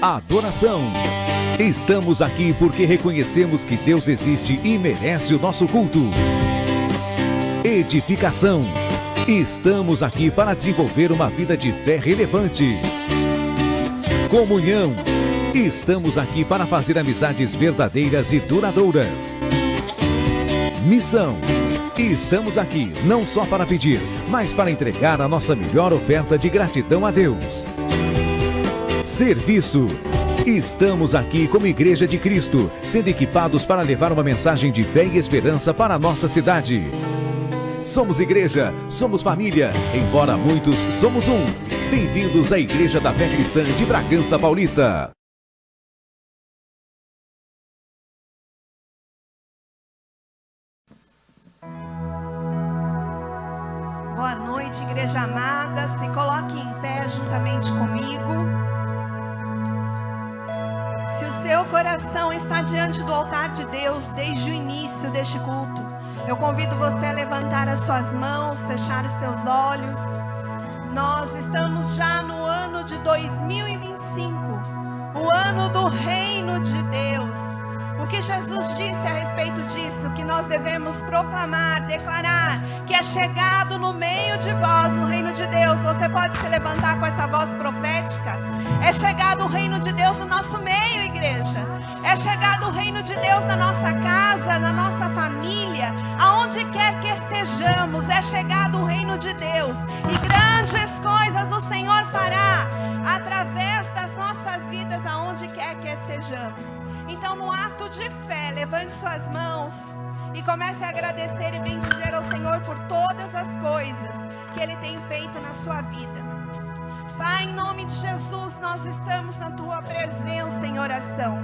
adoração. Estamos aqui porque reconhecemos que Deus existe e merece o nosso culto. Edificação. Estamos aqui para desenvolver uma vida de fé relevante. Comunhão. Estamos aqui para fazer amizades verdadeiras e duradouras. Missão. Estamos aqui não só para pedir, mas para entregar a nossa melhor oferta de gratidão a Deus. Serviço. Estamos aqui como Igreja de Cristo, sendo equipados para levar uma mensagem de fé e esperança para a nossa cidade. Somos igreja, somos família, embora muitos somos um. Bem-vindos à Igreja da Fé Cristã de Bragança Paulista. Boa noite, igreja amada. Se coloque em pé juntamente comigo. Se o seu coração está diante do altar de Deus desde o início deste culto, eu convido você a levantar as suas mãos, fechar os seus olhos. Nós estamos já no ano de 2025, o ano do reino de Deus. O que Jesus disse a respeito disso? Que nós devemos proclamar, declarar que é chegado no meio de vós o reino de Deus. Você pode se levantar com essa voz profética? É chegado o reino de Deus no nosso meio, igreja. É chegado o reino de Deus na nossa casa, na nossa família, aonde quer que estejamos. É chegado o reino de Deus. E grandes coisas o Senhor fará através das nossas vidas, aonde quer que estejamos. Então, no ato de fé, levante suas mãos e comece a agradecer e bendizer ao Senhor por todas as coisas que Ele tem feito na sua vida. Pai, em nome de Jesus, nós estamos na Tua presença em oração.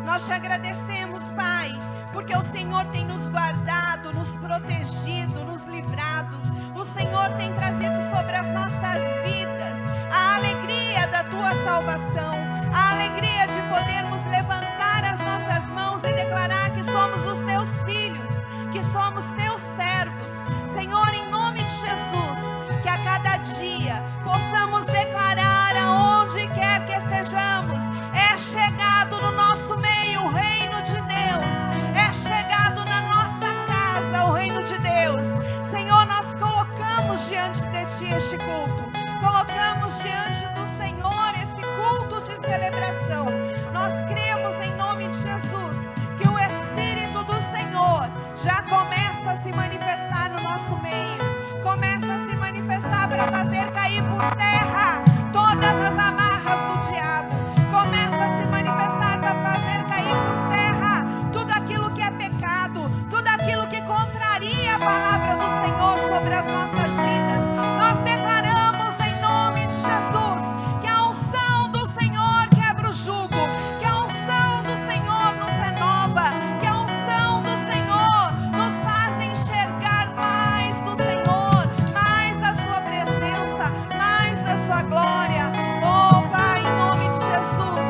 Nós Te agradecemos, Pai, porque o Senhor tem nos guardado, nos protegido, nos livrado. O Senhor tem trazido sobre as nossas vidas a alegria da Tua salvação, a alegria de podermos levantar as nossas mãos e declarar que somos os Teus filhos, que somos Teus servos. Senhor, em nome de Jesus, que a cada dia possamos declarar aonde quer que estejamos, é chegado no nosso meio o reino de Deus, é chegado na nossa casa o reino de Deus. Senhor, nós colocamos diante de Ti este culto, colocamos diante do Senhor esse culto de celebração. Nós cremos em nome de Jesus que o Espírito do Senhor já começa a se manifestar no nosso meio, começa a se manifestar para fazer cair por terra todas as amarras do diabo, começa a se manifestar para fazer cair por terra tudo aquilo que é pecado, tudo aquilo que contraria a palavra do Senhor sobre as nossas vidas. Nós declaramos em nome de Jesus que a unção do Senhor quebra o jugo, que a unção do Senhor nos renova, que a unção do Senhor nos faz enxergar mais do Senhor, mais da Sua presença, mais da Sua glória. Oh Pai, em nome de Jesus,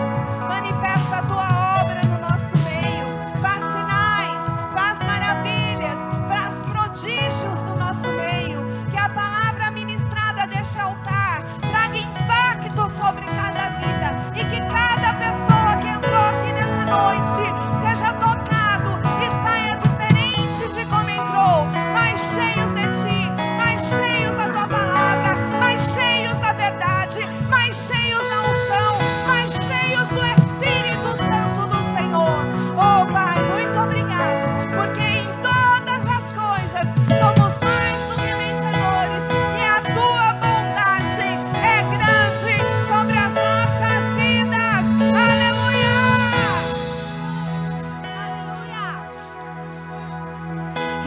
manifesta a Tua obra no nosso meio, faz sinais, faz maravilhas, faz prodígios no nosso meio, que a palavra ministrada deste altar traga impacto sobre cada vida e que cada pessoa que entrou aqui nessa noite seja tocado e saia diferente de como entrou, mais cheios de Ti, mais cheios da Tua palavra, mais cheios da verdade, mais cheios da unção, mais cheios do Espírito Santo do Senhor. Oh Pai, muito obrigado, porque em todas as coisas somos mais do que vencedores e a Tua bondade é grande sobre as nossas vidas. Aleluia! Aleluia!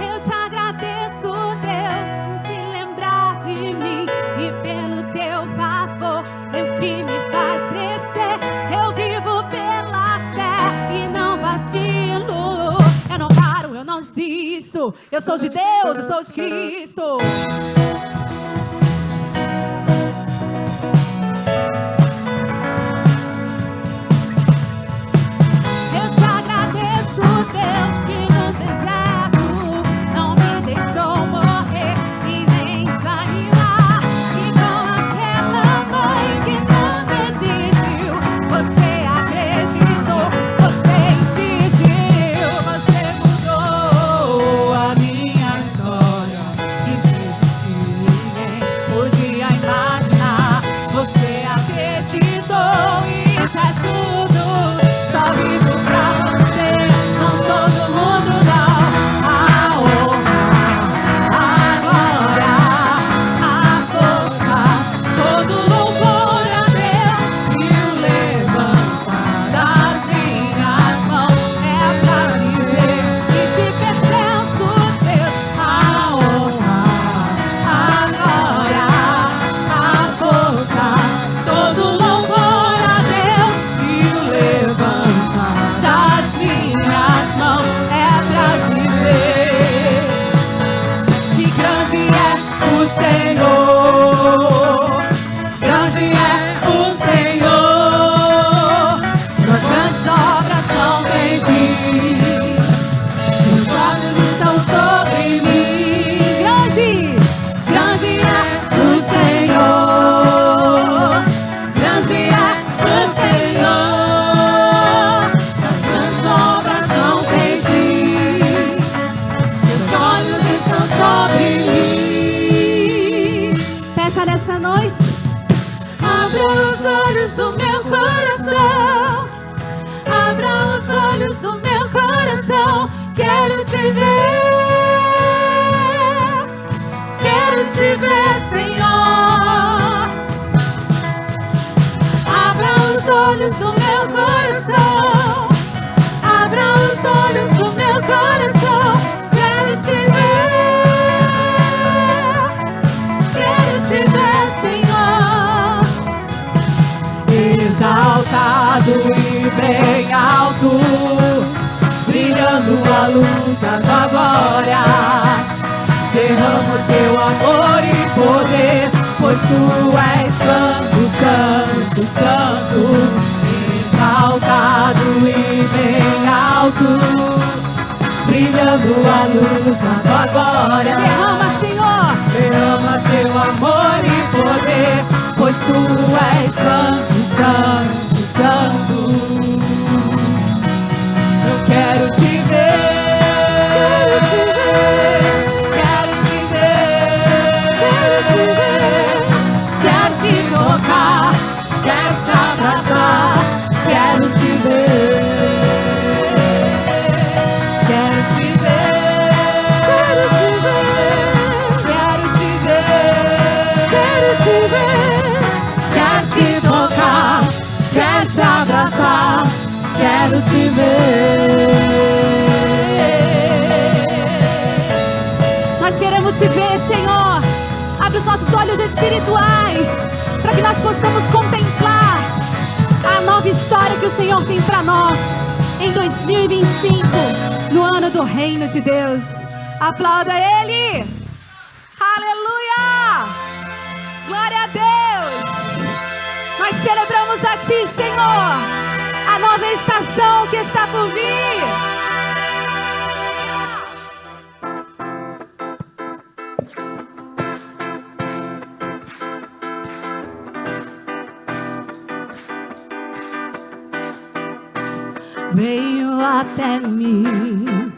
Eu te agradeço, Deus, por se lembrar de mim e pelo Teu favor, eu que me faz crescer. Eu vivo pela fé e não vacilo. Eu não paro, eu não desisto. Eu sou de Deus, eu sou de Cristo. Eu te agradeço, Deus, que no deserto não me deixou morrer e nem desanimar. E com aquela mãe que não desistiu, você a luz da tua glória. Derrama o teu amor e poder, pois tu és santo, santo, santo, exaltado e bem alto, brilhando a luz da tua glória. Derrama, Senhor, derrama teu amor e poder, pois tu és santo, santo, santo. Eu quero te ver, quero te ver, quero te ver, quero te tocar, quero te abraçar, quero te ver, quero te ver, quero te ver, quero te ver, quero te tocar, quero te abraçar, quero te ver. Nós queremos te ver, Senhor. Abre os nossos olhos espirituais para que nós possamos contemplar a nova história que o Senhor tem para nós em 2025, no ano do Reino de Deus. Aplauda Ele. Aleluia. Glória a Deus. Nós celebramos a Ti, Senhor, a nova estação que está por vir. Veio até mim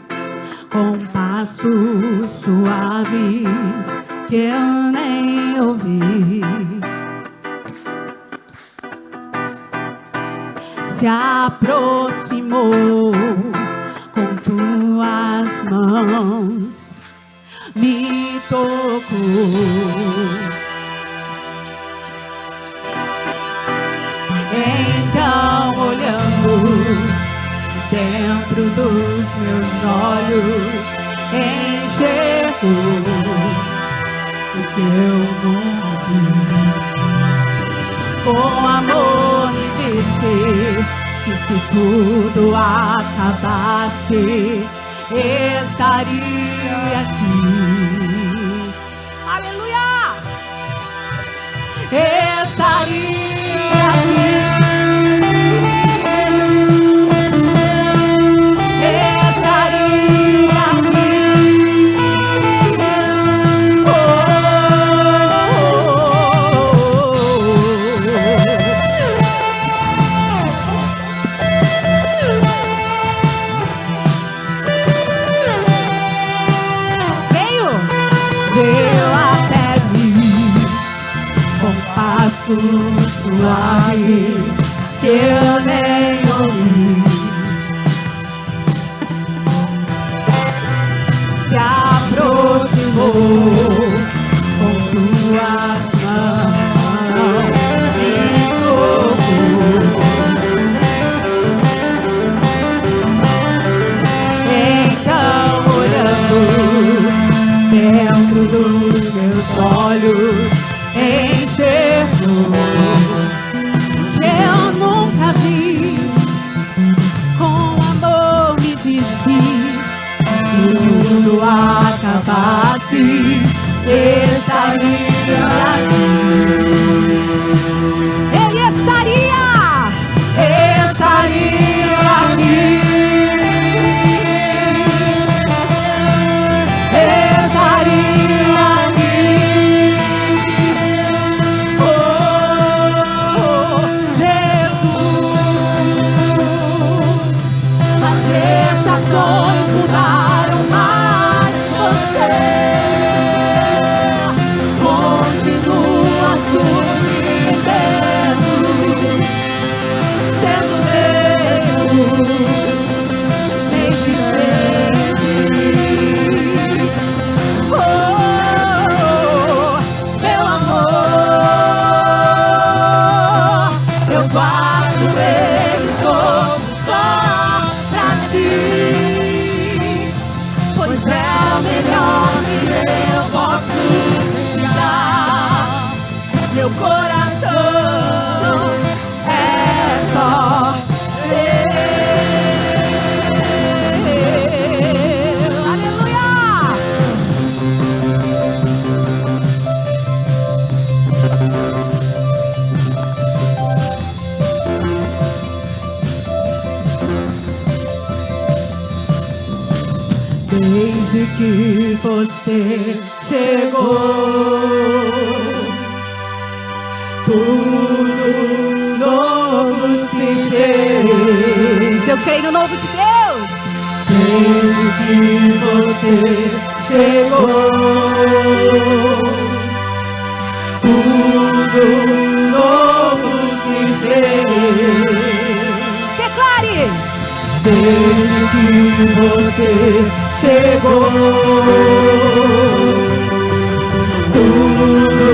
com passos suaves que eu nem ouvi. Se aproximou com tuas mãos, me tocou. Então, olhando dentro dos meus olhos, enxergou o que eu não vi. Com amor me disse que se tudo acabasse, estaria aqui. Aleluia! Estaria aqui. Suaves que eu nem ouvi, se aproximou com tuas mãos, me tocou. Então, olhando dentro dos meus olhos, enxergou que eu nunca vi. Com amor me disse, se tudo acabasse, estaria aqui. Ele estaria aqui. Mudaram, mas você continua surpreendendo, sendo mesmo desde sempre. Oh, meu amor, eu guardo ele como só pra ti. Pois é o melhor que eu posso te dar. Meu coração é só teu. Desde que você chegou, tudo novo se fez. Eu creio no novo de Deus. Desde que você chegou, tudo novo se fez. Declare! Desde que você chegou, tudo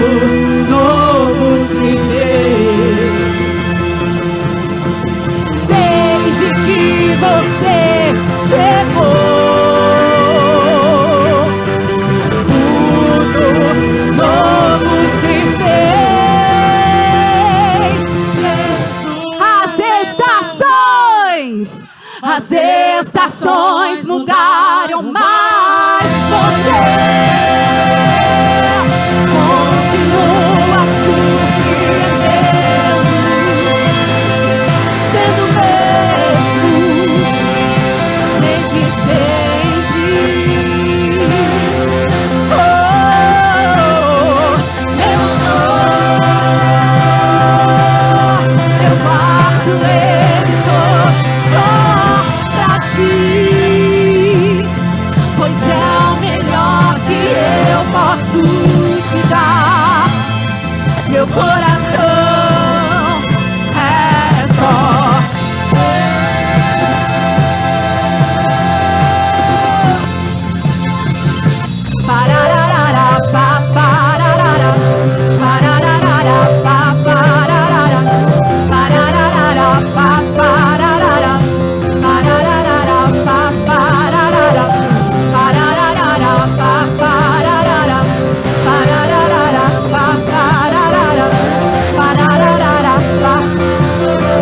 novo se fez. Desde que você chegou, tudo novo se fez. As estações mudaram, mas você continua surpreendendo, sendo mesmo desde sempre. Oh, meu amor, eu guardo ele todo só pra ti, pois é o melhor que eu posso te dar. Meu coração é só pararara, pa, pararara, pararara, pa, pararara, pararara, pa, pararara, pararara, pa, pararara, pararara, pa, pararara, pararara, pa, pararara, pararara, pa.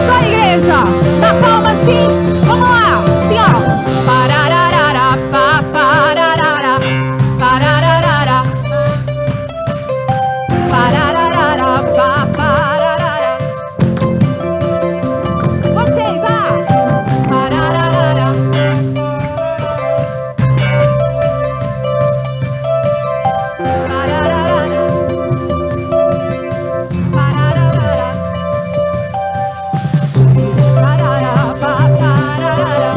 Só igreja, na palma assim, vamos lá, assim ó. Pararara, pa, pararara, pararara, pararara, pa, pararara. Vocês, pararara. Pararara, pararara, pararara, pa, pararara.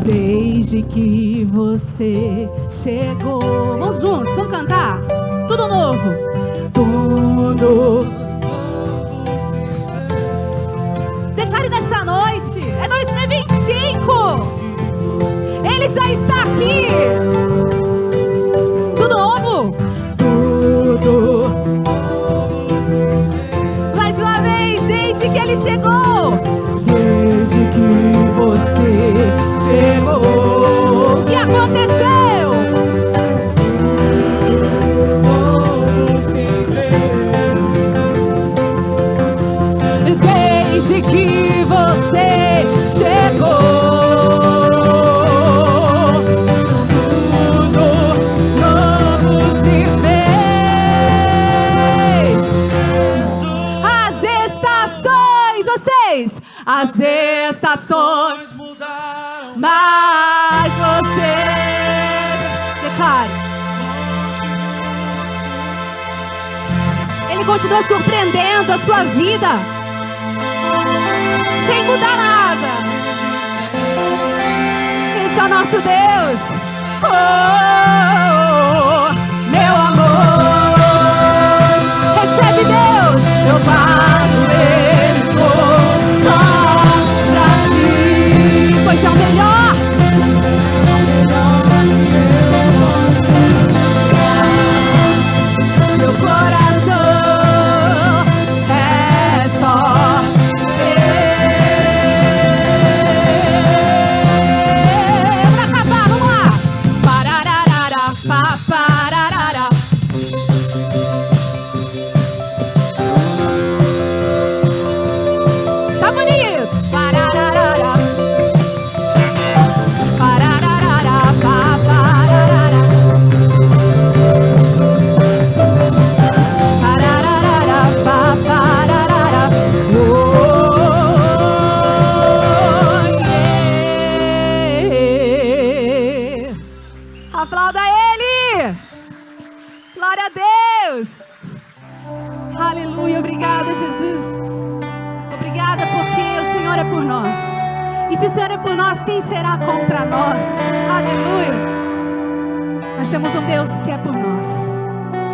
Desde que você chegou. Vamos juntos, vamos cantar. Tudo novo. Tudo. Declare nessa noite. É 2025. Ele já está aqui. Tudo novo. Tudo. Mais uma vez, desde que ele chegou. Desde que você chegou. O que aconteceu? Desde que você chegou, tudo novo se fez. As estações, vocês, as estações mudaram, mas você, declare, Ele continua surpreendendo a sua vida, sem mudar nada. Esse é o nosso Deus. Oh, meu amor, recebe Deus. Eu guardo Ele todo só pra ti, pois é o melhor. Meu coração é só pra acabar, vamos lá. Pararara, por nós. E se o Senhor é por nós, quem será contra nós? Aleluia. Nós temos um Deus que é por nós.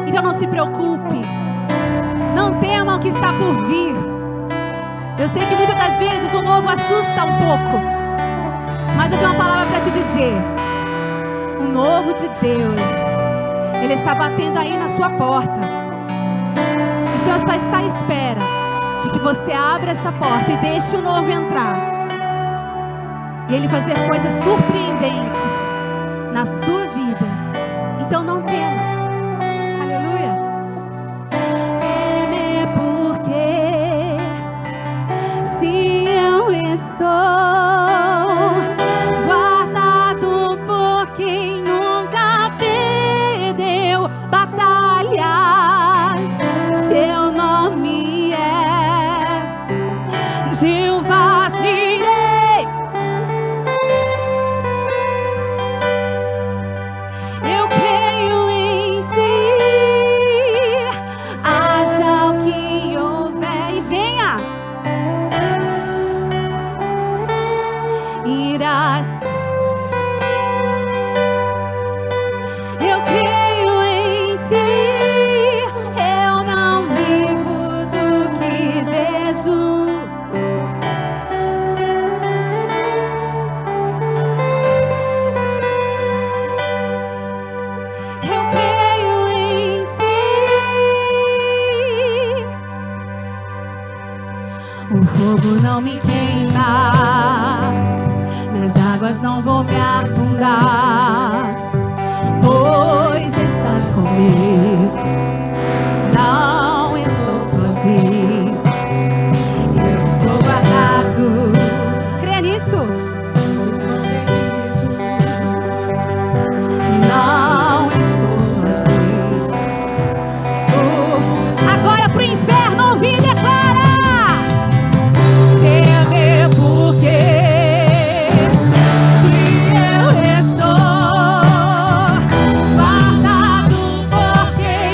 Então não se preocupe. Não tema o que está por vir. Eu sei que muitas das vezes o novo assusta um pouco, mas eu tenho uma palavra para te dizer. O novo de Deus, Ele está batendo aí na sua porta. O Senhor só está à espera de que você abra essa porta e deixe o novo entrar. E Ele fazer coisas surpreendentes na sua vida. Então não tema. Aleluia. Teme porque se eu estou guardado por quem nunca perdeu batalhas, seu nome é Jeová Jireh. Eu creio em ti, haja o que houver e venha. Irás. Eu creio em ti, eu não vivo do que vejo. Eu creio em ti. O fogo não me queima, nas águas não vou me afundar, pois estás comigo, não estou sozinho, eu estou guardado. Crê nisso? Não estou sozinho. Agora pro inferno ouvir e declara: teme porque se eu estou guardado por quem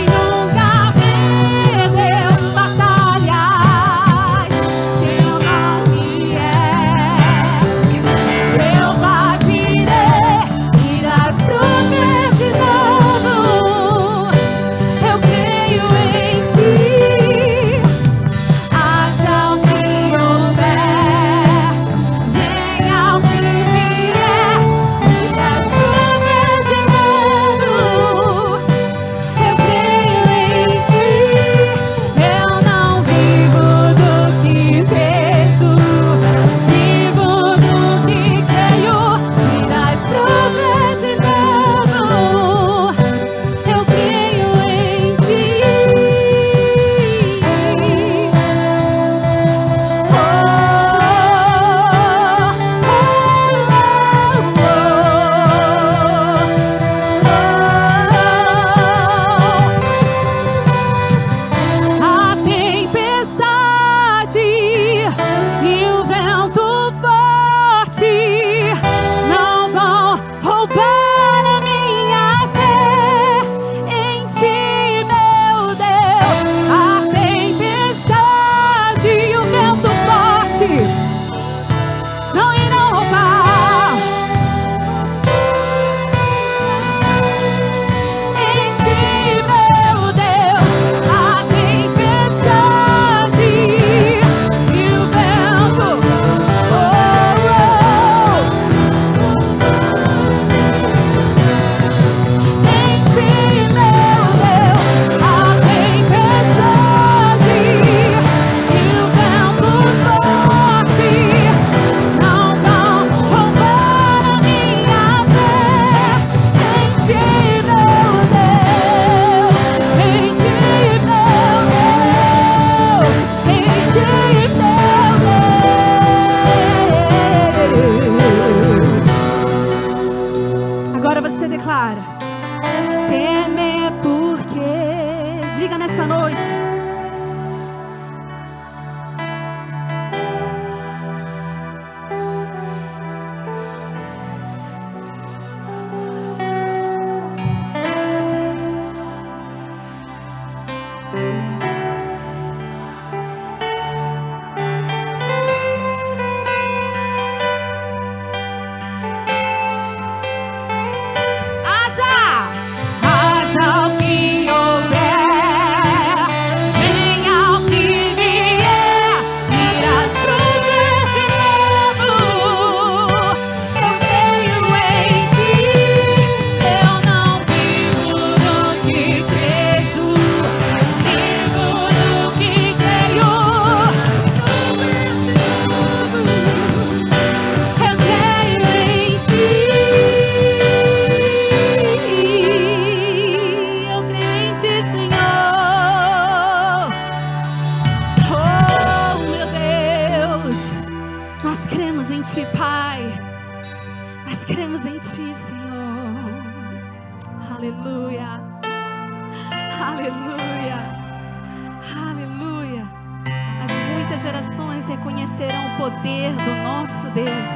gerações reconhecerão o poder do nosso Deus.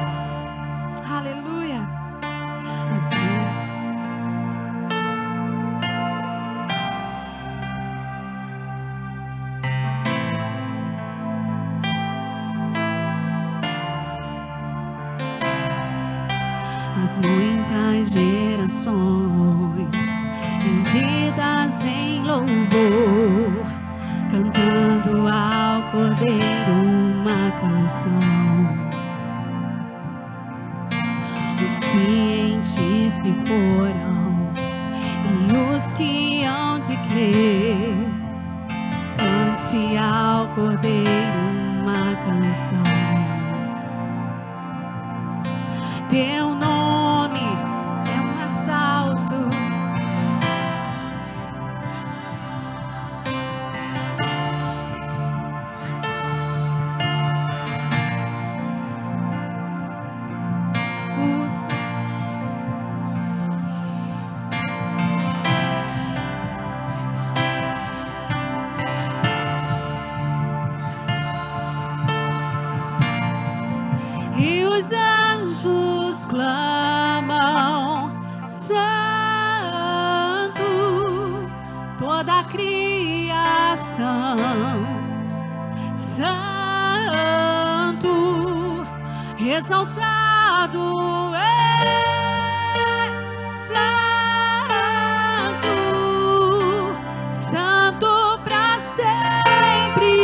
Aleluia. As muitas gerações rendidas em louvor, cantando ao Cordeiro uma canção. Os que em ti se foram e os que hão de crer, cante ao Cordeiro uma canção. Teu nome é o mais alto. E os anjos clamam, Santo, toda a criação, Santo, exaltado és, Santo, Santo pra sempre.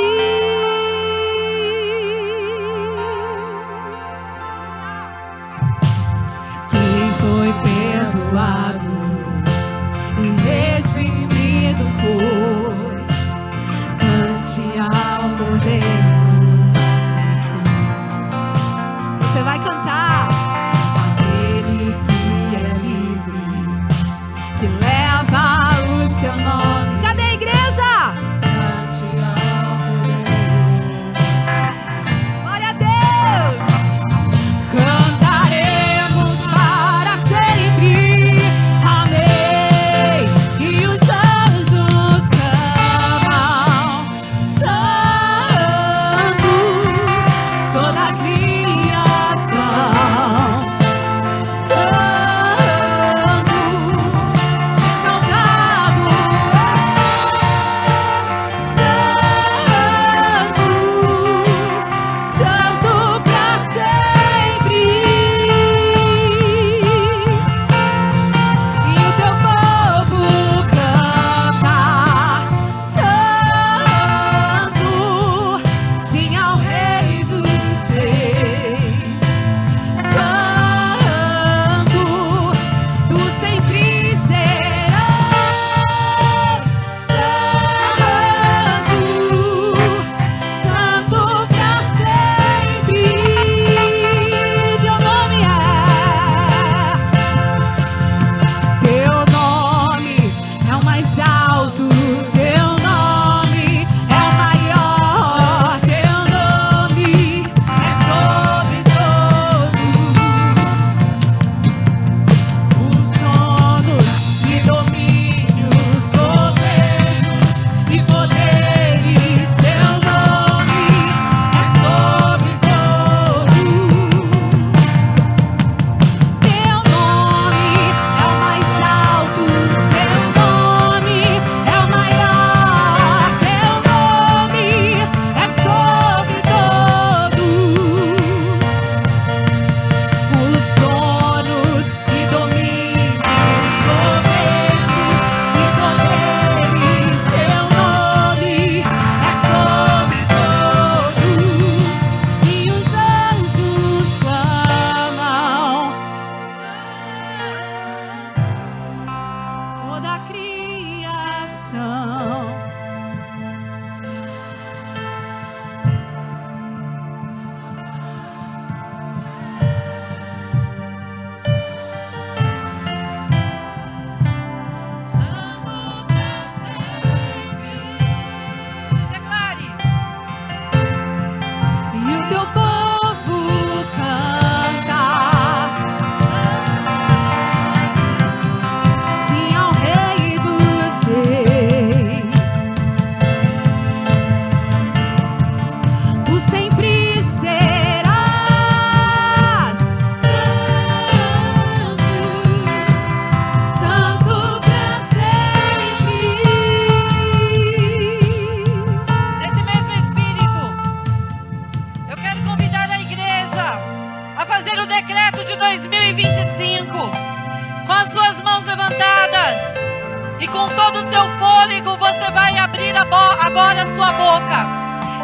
Foi perdoado e redimido foi, cante ao Cordeiro uma canção. Você vai cantar. Aquele que é livre, que leva o seu nome. Cadê a igreja? Cante ao Cordeiro. Glória a Deus. Cantaremos para sempre, amém. E os anjos clamam, Santo,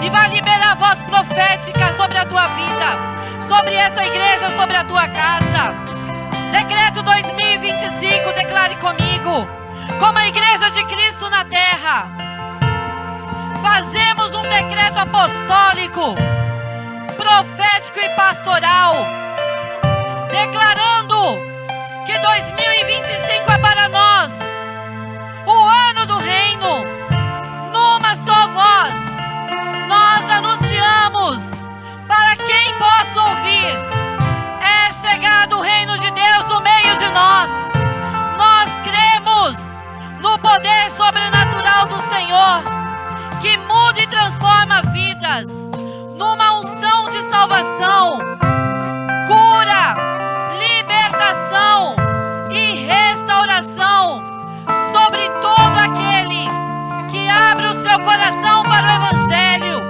e vai liberar a voz profética sobre a tua vida, sobre essa igreja, sobre a tua casa. Decreto 2025, declare comigo: como a igreja de Cristo na terra, fazemos um decreto apostólico, profético e pastoral, declarando que 2025 é para nós o ano do reino. Numa só voz, nós anunciamos para quem possa ouvir: é chegado o reino de Deus no meio de nós. Nós cremos no poder sobrenatural do Senhor, que muda e transforma vidas, numa unção de salvação, cura, libertação e restauração sobre todo aquele que abre o seu coração para o Evangelho.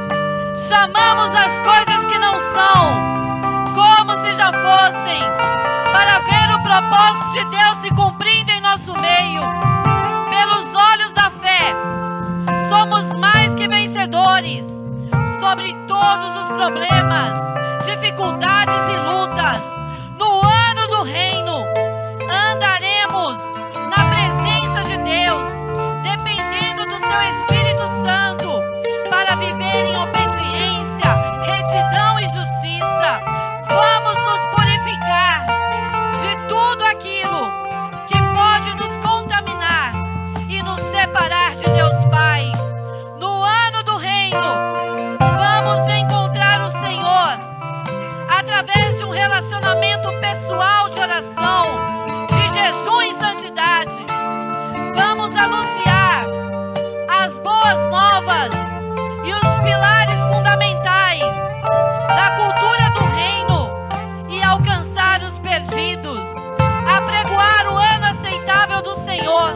Chamamos as coisas que não são como se já fossem, para ver o propósito de Deus se cumprindo em nosso meio. Pelos olhos da fé, somos mais que vencedores sobre todos os problemas, dificuldades e lutas. No ano do reino, andaremos na presença de Deus, dependendo do seu Espírito Santo, para viver em obediência, retidão e justiça. Vamos nos purificar de tudo aquilo que pode nos contaminar e nos separar de Deus Pai. No ano do reino, vamos encontrar o Senhor através de um relacionamento pessoal de oração, de jejum e santidade. Vamos anunciar as boas novas e os pilares fundamentais da cultura do reino e alcançar os perdidos, apregoar o ano aceitável do Senhor,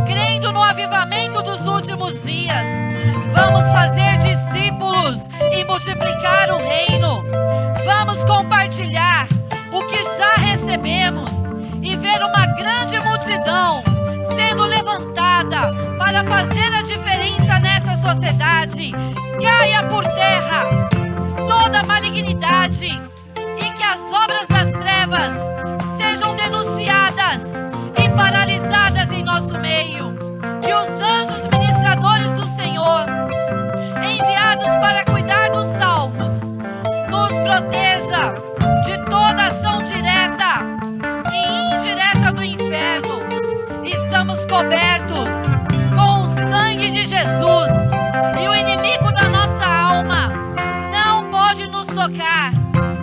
crendo no avivamento dos últimos dias. Vamos fazer discípulos e multiplicar o reino. Vamos compartilhar o que já recebemos e ver uma grande multidão sendo levantada para fazer a diferença nessa sociedade. Caia por terra toda malignidade e que as obras das trevas sejam denunciadas e paralisadas em nosso meio. Que os anjos ministradores do Senhor, enviados para cuidar dos salvos, nos proteja de toda ação direta e indireta do inferno. Estamos cobertos com o sangue de Jesus e o inimigo da nossa alma não pode nos tocar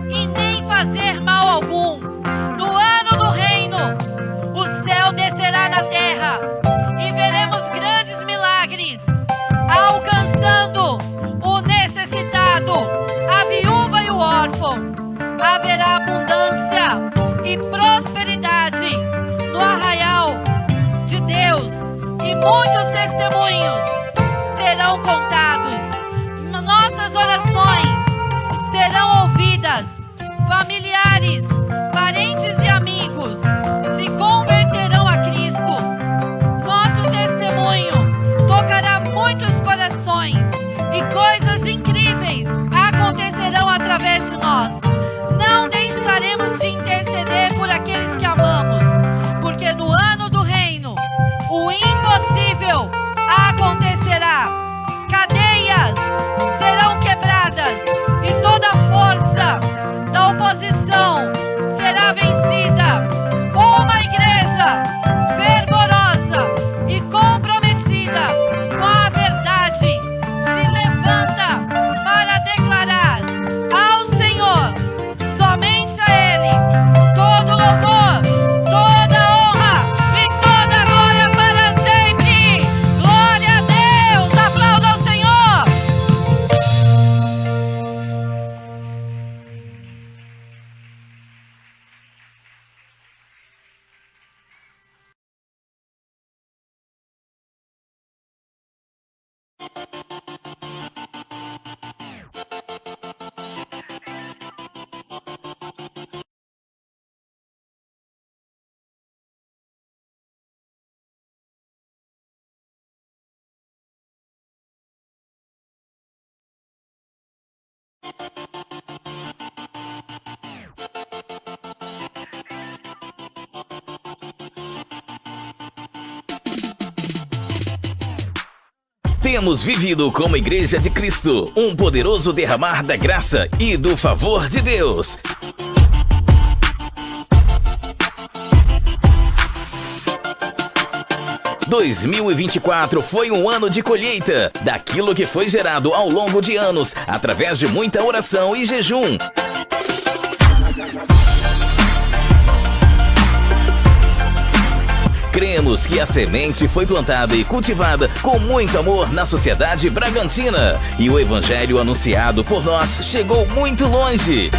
e nem fazer mal algum. Temos vivido como Igreja de Cristo um poderoso derramar da graça e do favor de Deus. Em 2024 foi um ano de colheita daquilo que foi gerado ao longo de anos, através de muita oração e jejum. Cremos que a semente foi plantada e cultivada com muito amor na sociedade bragantina, e o evangelho anunciado por nós chegou muito longe.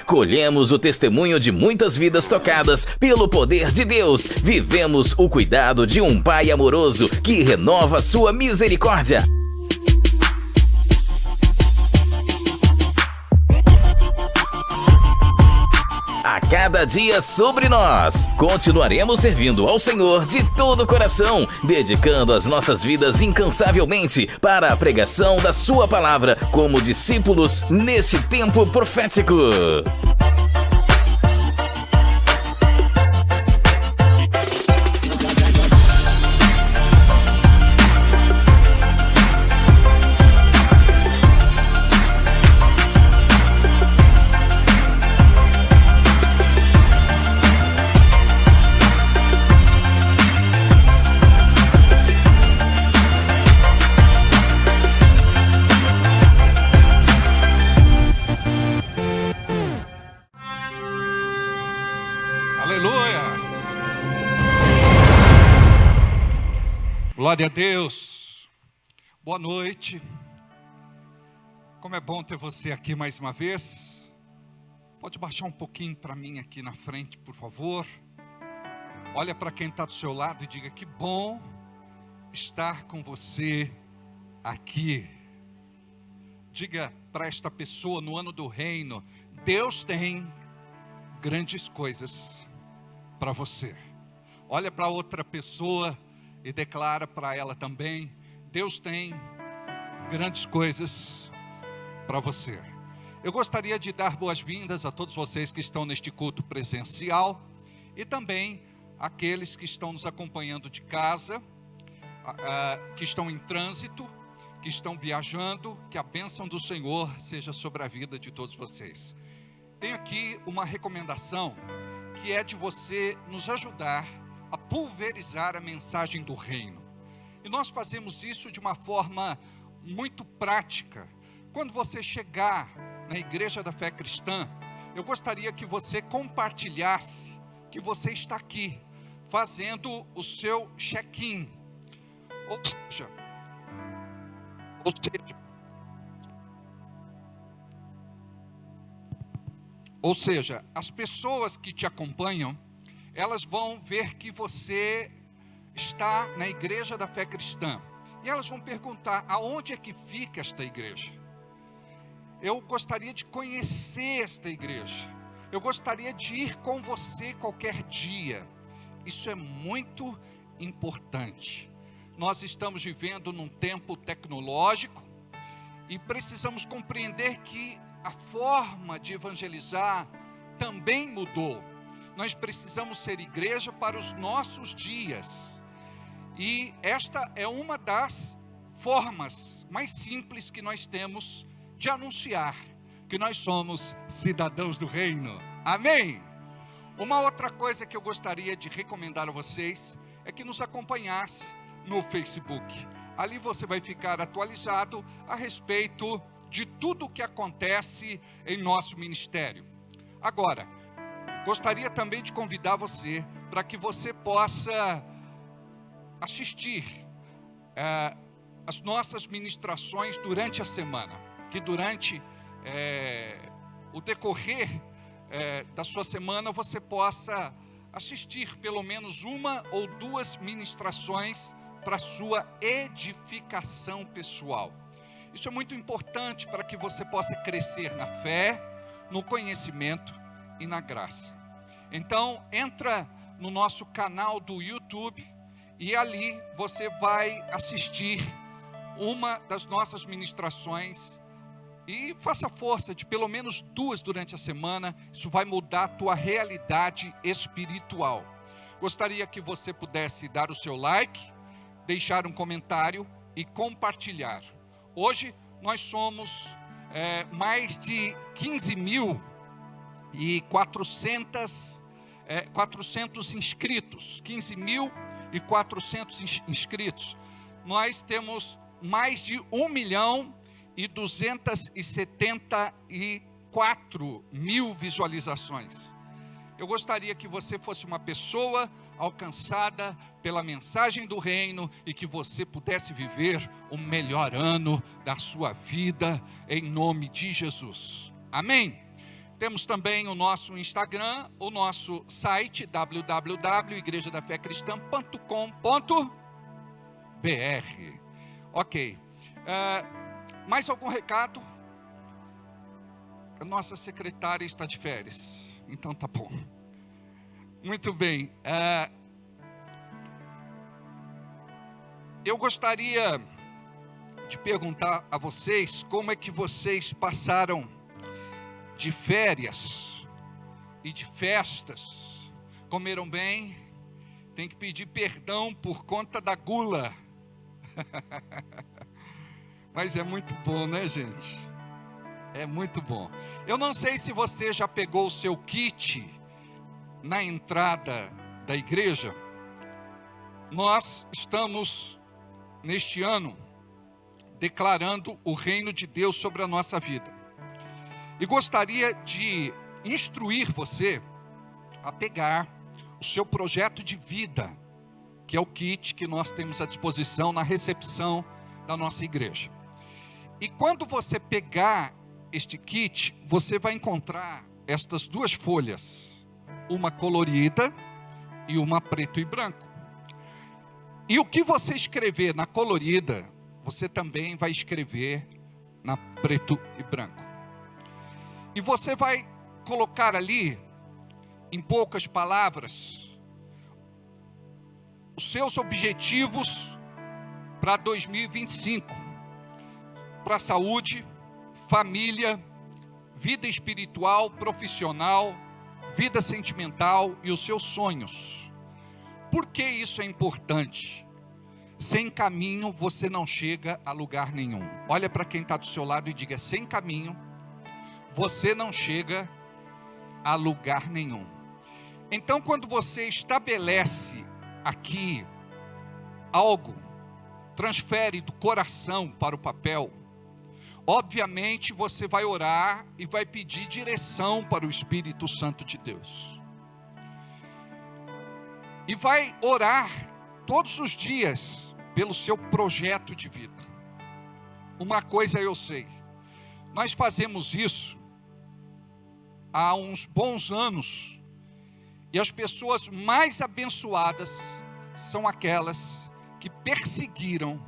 Colhemos o testemunho de muitas vidas tocadas pelo poder de Deus. Vivemos o cuidado de um Pai amoroso que renova sua misericórdia. A cada dia sobre nós, continuaremos servindo ao Senhor de todo o coração, dedicando as nossas vidas incansavelmente para a pregação da sua palavra como discípulos neste tempo profético. Glória a Deus, boa noite, como é bom ter você aqui mais uma vez. Pode baixar um pouquinho para mim aqui na frente, por favor. Olha para quem está do seu lado e diga: que bom estar com você aqui. Diga para esta pessoa: no ano do reino, Deus tem grandes coisas para você. Olha para outra pessoa e declara para ela também: Deus tem grandes coisas para você. Eu gostaria de dar boas-vindas a todos vocês que estão neste culto presencial e também aqueles que estão nos acompanhando de casa, que estão em trânsito, que estão viajando. Que a bênção do Senhor seja sobre a vida de todos vocês. Tenho aqui uma recomendação que é de você nos ajudar a pulverizar a mensagem do reino. E nós fazemos isso de uma forma muito prática. Quando você chegar na Igreja da Fé Cristã, eu gostaria que você compartilhasse que você está aqui, fazendo o seu check-in. Ou seja, as pessoas que te acompanham, elas vão ver que você está na Igreja da Fé Cristã. E elas vão perguntar: aonde é que fica esta igreja? Eu gostaria de conhecer esta igreja. Eu gostaria de ir com você qualquer dia. Isso é muito importante. Nós estamos vivendo num tempo tecnológico e precisamos compreender que a forma de evangelizar também mudou. Nós precisamos ser igreja para os nossos dias. E esta é uma das formas mais simples que nós temos de anunciar que nós somos cidadãos do reino. Amém? Uma outra coisa que eu gostaria de recomendar a vocês é que nos acompanhasse no Facebook. Ali você vai ficar atualizado a respeito de tudo o que acontece em nosso ministério. Agora, gostaria também de convidar você para que você possa assistir as nossas ministrações durante a semana. Que durante o decorrer da sua semana você possa assistir pelo menos uma ou duas ministrações para a sua edificação pessoal. Isso é muito importante para que você possa crescer na fé, no conhecimento e na graça. Então, entra no nosso canal do YouTube e ali você vai assistir uma das nossas ministrações E faça força de pelo menos 2 durante a semana. Isso vai mudar a tua realidade espiritual. Gostaria que você pudesse dar o seu like, deixar um comentário e compartilhar. Hoje nós somos mais de 15.400 inscritos. 15.400 inscritos. Nós temos mais de 1.274.000 visualizações. Eu gostaria que você fosse uma pessoa alcançada pela mensagem do reino e que você pudesse viver o melhor ano da sua vida, em nome de Jesus. Amém? Temos também o nosso Instagram, o nosso site www.igrejadafecristã.com.br. Ok. Mais algum recado? A nossa secretária está de férias, então tá bom. Muito bem. Eu gostaria de perguntar a vocês como é que vocês passaram de férias e de festas. Comeram bem? Tem que pedir perdão por conta da gula. Mas é muito bom, né, gente? É muito bom. Eu não sei se você já pegou o seu kit na entrada da igreja. Nós estamos, neste ano, declarando o reino de Deus sobre a nossa vida. E gostaria de instruir você a pegar o seu projeto de vida, que é o kit que nós temos à disposição na recepção da nossa igreja. E quando você pegar este kit, você vai encontrar estas 2 folhas, uma colorida e uma preto e branco. E o que você escrever na colorida, você também vai escrever na preto e branco. E você vai colocar ali, em poucas palavras, os seus objetivos para 2025, para a saúde, família, vida espiritual, profissional, vida sentimental e os seus sonhos. Por que isso é importante? Sem caminho você não chega a lugar nenhum. Olha para quem está do seu lado e diga: sem caminho você não chega a lugar nenhum. Então, quando você estabelece aqui algo, transfere do coração para o papel, obviamente você vai orar e vai pedir direção para o Espírito Santo de Deus. E vai orar todos os dias pelo seu projeto de vida. Uma coisa eu sei, nós fazemos isso há uns bons anos, e as pessoas mais abençoadas são aquelas que perseguiram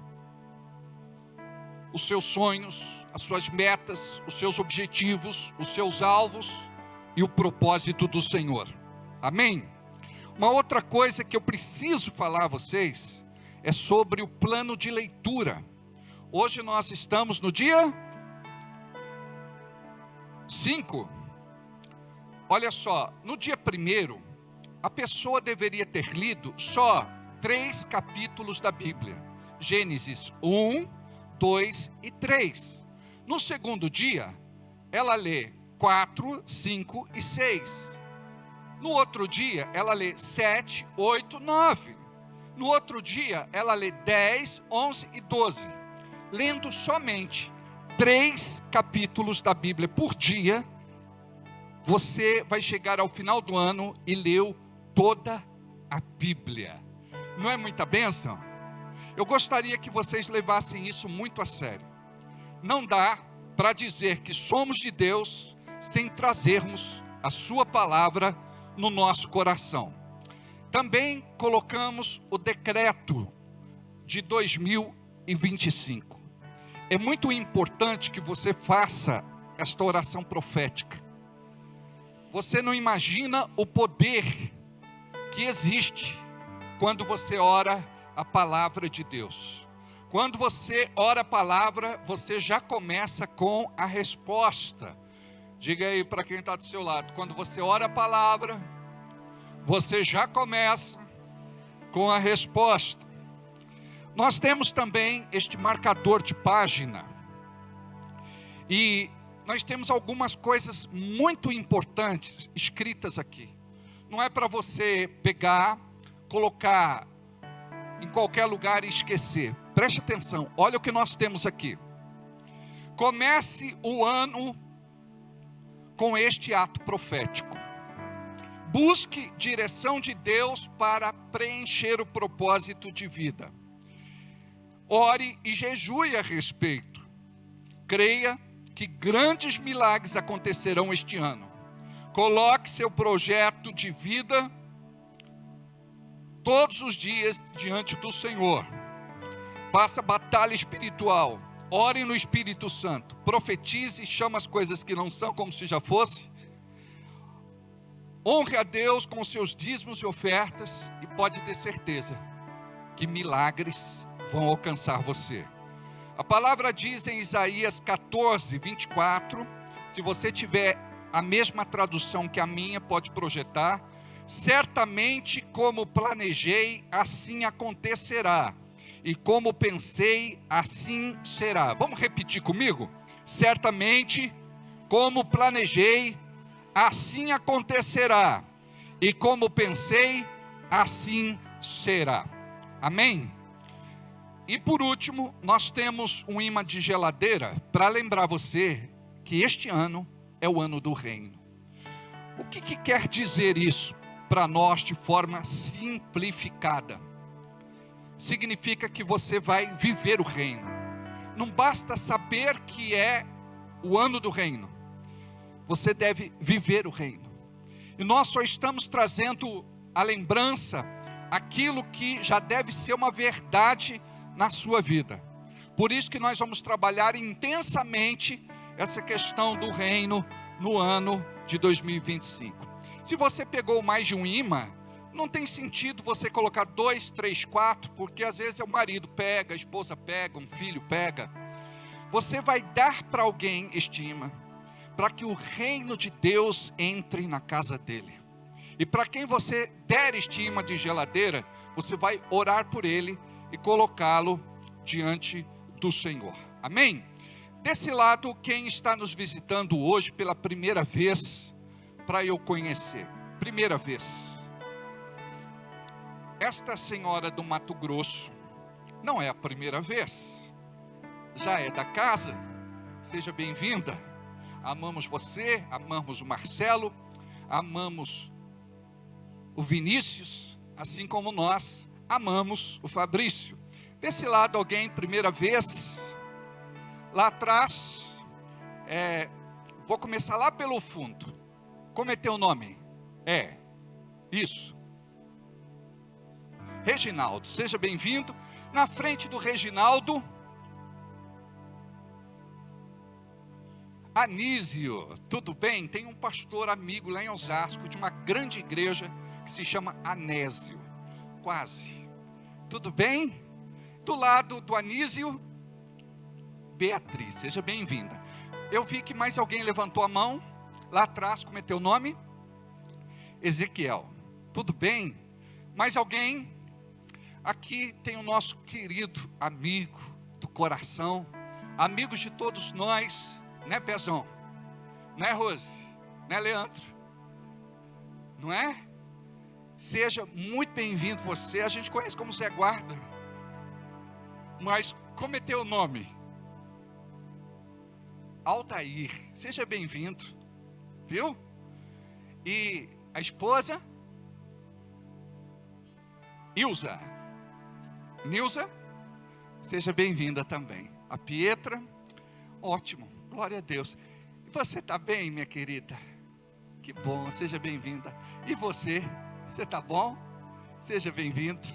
os seus sonhos, as suas metas, os seus objetivos, os seus alvos e o propósito do Senhor. Amém? Uma outra coisa que eu preciso falar a vocês é sobre o plano de leitura. Hoje nós estamos no dia 5. Olha só, no dia 1º, a pessoa deveria ter lido só 3 capítulos da Bíblia. Gênesis 1, 2 e 3. No segundo dia, ela lê 4, 5 e 6. No outro dia, ela lê 7, 8, 9. No outro dia, ela lê 10, 11 e 12. Lendo somente 3 capítulos da Bíblia por dia, você vai chegar ao final do ano e leu toda a Bíblia. Não é muita bênção? Eu gostaria que vocês levassem isso muito a sério. Não dá para dizer que somos de Deus sem trazermos a sua palavra no nosso coração. Também colocamos o decreto de 2025. É muito importante que você faça esta oração profética. Você não imagina o poder que existe quando você ora a palavra de Deus. Quando você ora a palavra, você já começa com a resposta. Diga aí para quem está do seu lado, quando você ora a palavra, você já começa com a resposta. Nós temos também este marcador de página. E nós temos algumas coisas muito importantes escritas aqui. Não é para você pegar, colocar em qualquer lugar e esquecer. Preste atenção, olha o que nós temos aqui. Comece o ano com este ato profético. Busque direção de Deus para preencher o propósito de vida. Ore e jejue a respeito. Creia que grandes milagres acontecerão este ano. Coloque seu projeto de vida todos os dias diante do Senhor. Faça batalha espiritual. Ore no Espírito Santo. Profetize e chame as coisas que não são como se já fosse. Honre a Deus com seus dízimos e ofertas. E pode ter certeza que milagres vão alcançar você. A palavra diz em Isaías 14, 24. Se você tiver a mesma tradução que a minha, pode projetar. Certamente como planejei, assim acontecerá. E como pensei, assim será. Vamos repetir comigo? Certamente, como planejei, assim acontecerá. E como pensei, assim será. Amém? E por último, nós temos um imã de geladeira para lembrar você que este ano é o ano do reino. O que quer dizer isso para nós de forma simplificada? Significa que você vai viver o reino. Não basta saber que é o ano do reino. Você deve viver o reino. E nós só estamos trazendo a lembrança, aquilo que já deve ser uma verdade na sua vida. Por isso que nós vamos trabalhar intensamente essa questão do reino no ano de 2025. Se você pegou mais de um imã, não tem sentido você colocar 2, 3, 4, porque às vezes é o marido pega, a esposa pega, um filho pega. Você vai dar para alguém este imã, para que o reino de Deus entre na casa dele. E para quem você der este imã de geladeira, você vai orar por ele e colocá-lo diante do Senhor. Amém? Desse lado, quem está nos visitando hoje pela primeira vez, para eu conhecer. Primeira vez. Esta senhora do Mato Grosso não é a primeira vez, já é da casa. Seja bem-vinda. Amamos você, amamos o Marcelo, amamos o Vinícius, assim como nós amamos o Fabrício. Desse lado, alguém, primeira vez, lá atrás, vou começar lá pelo fundo. Como é teu nome? Isso. Reginaldo, seja bem-vindo. Na frente do Reginaldo, Anísio, tudo bem? Tem um pastor amigo lá em Osasco, de uma grande igreja, que se chama Anésio. Quase. Tudo bem? Do lado do Anísio, Beatriz, seja bem-vinda. Eu vi que mais alguém levantou a mão, lá atrás, como é teu nome? Ezequiel, tudo bem? Mais alguém? Aqui tem o nosso querido amigo do coração, amigos de todos nós, né, Pezão? Né, Rose? Né, Leandro? Não é? Seja muito bem-vindo você. A gente conhece como Zé Guarda, mas como é teu nome? Altair, seja bem-vindo, viu? E a esposa? Ilza. Nilza, seja bem-vinda também. A Pietra, ótimo, glória a Deus. E você está bem, minha querida? Que bom, seja bem-vinda. E você está bom? Seja bem-vindo.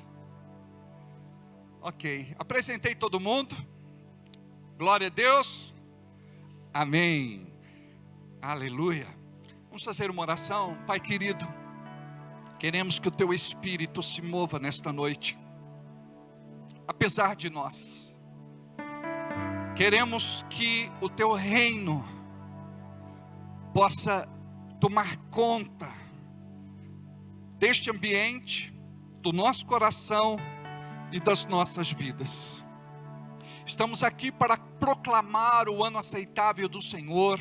Ok, apresentei todo mundo. Glória a Deus. Amém. Aleluia. Vamos fazer uma oração. Pai querido, queremos que o teu Espírito se mova nesta noite. Apesar de nós, Queremos que o teu reino possa tomar conta deste ambiente, do nosso coração e das nossas vidas. Estamos aqui para proclamar o ano aceitável do Senhor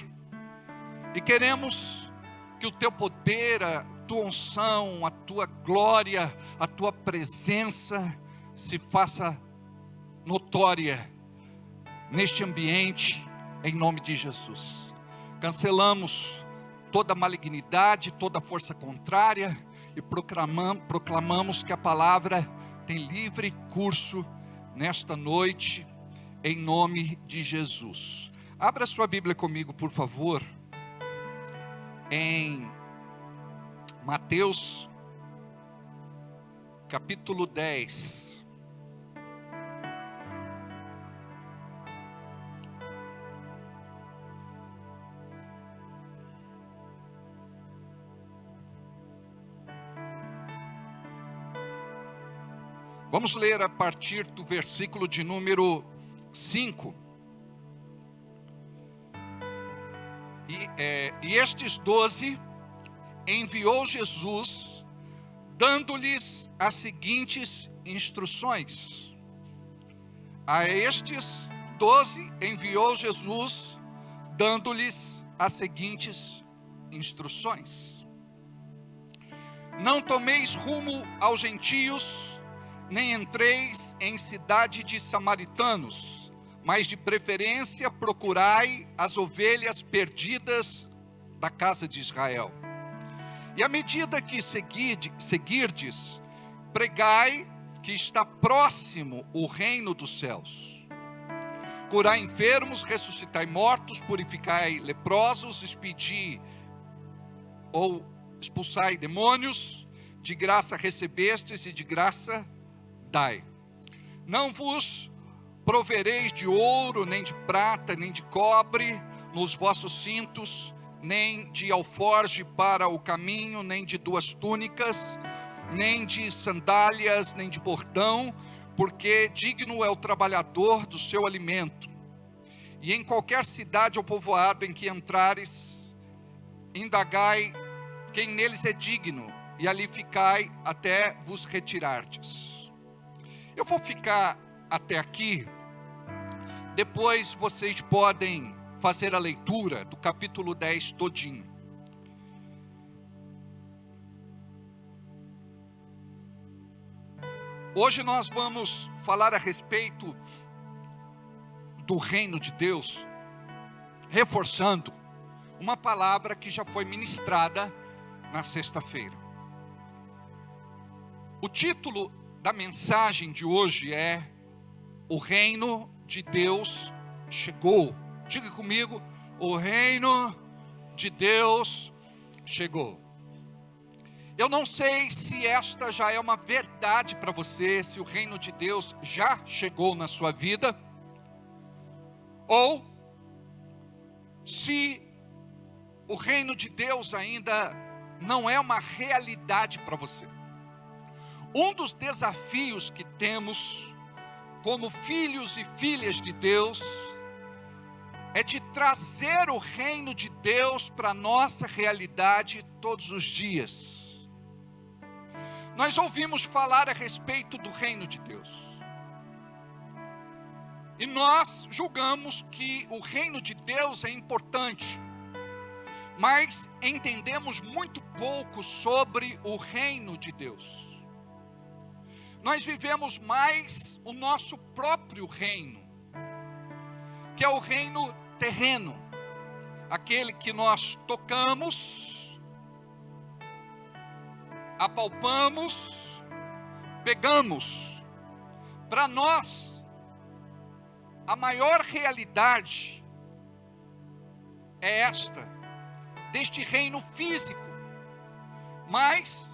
e queremos que o teu poder, a tua unção, a tua glória, a tua presença se faça notória neste ambiente, em nome de Jesus. Cancelamos toda malignidade, toda força contrária e proclamamos que a palavra tem livre curso nesta noite, em nome de Jesus. Abra sua Bíblia comigo, por favor, em Mateus, capítulo 10. Vamos ler a partir do versículo de número 5. E estes 12 enviou Jesus, dando-lhes as seguintes instruções. A estes 12 enviou Jesus, dando-lhes as seguintes instruções. Não tomeis rumo aos gentios, nem entreis em cidade de samaritanos, mas de preferência procurai as ovelhas perdidas da casa de Israel. E à medida que seguirdes, pregai que está próximo o reino dos céus. Curai enfermos, ressuscitai mortos, purificai leprosos, expedi ou expulsai demônios, de graça recebestes e de graça dai. Não vos provereis de ouro, nem de prata, nem de cobre nos vossos cintos, nem de alforje para o caminho, nem de 2 túnicas, nem de sandálias, nem de bordão, porque digno é o trabalhador do seu alimento. E em qualquer cidade ou povoado em que entrares, indagai quem neles é digno, e ali ficai até vos retirardes. Eu vou ficar até aqui, depois vocês podem fazer a leitura do capítulo 10 todinho. Hoje nós vamos falar a respeito do reino de Deus, reforçando uma palavra que já foi ministrada na sexta-feira. O título da mensagem de hoje é: o reino de Deus chegou. Diga comigo: o reino de Deus chegou. Eu não sei se esta já é uma verdade para você, se o reino de Deus já chegou na sua vida, ou se o reino de Deus ainda não é uma realidade para você. Um dos desafios que temos como filhos e filhas de Deus é de trazer o reino de Deus para a nossa realidade todos os dias. Nós ouvimos falar a respeito do reino de Deus, e nós julgamos que o reino de Deus é importante, mas entendemos muito pouco sobre o reino de Deus. Nós vivemos mais o nosso próprio reino, que é o reino terreno, aquele que nós tocamos, apalpamos, pegamos. Para nós, a maior realidade é esta, deste reino físico, mas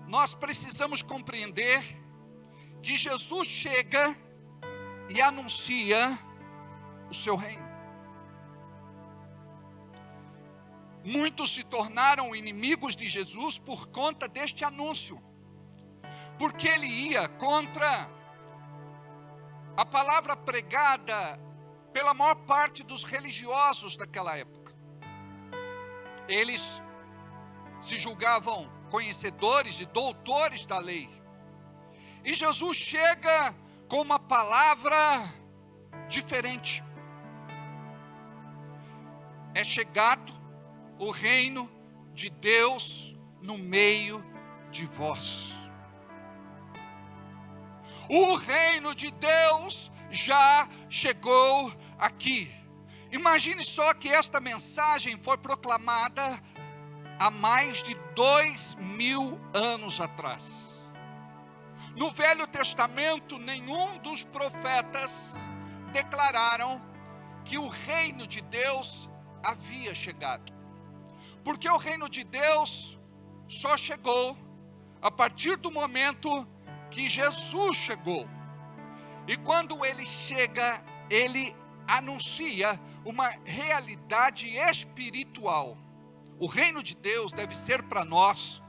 nós precisamos compreender que Jesus chega e anuncia o seu reino. Muitos se tornaram inimigos de Jesus por conta deste anúncio, porque ele ia contra a palavra pregada pela maior parte dos religiosos daquela época. Eles se julgavam conhecedores e doutores da lei. E Jesus chega com uma palavra diferente. É chegado o reino de Deus no meio de vós. O reino de Deus já chegou aqui. Imagine só que esta mensagem foi proclamada há mais de 2000 anos atrás. No Velho Testamento, nenhum dos profetas declararam que o reino de Deus havia chegado. Porque o reino de Deus só chegou a partir do momento que Jesus chegou. E quando ele chega, ele anuncia uma realidade espiritual. O reino de Deus deve ser para nós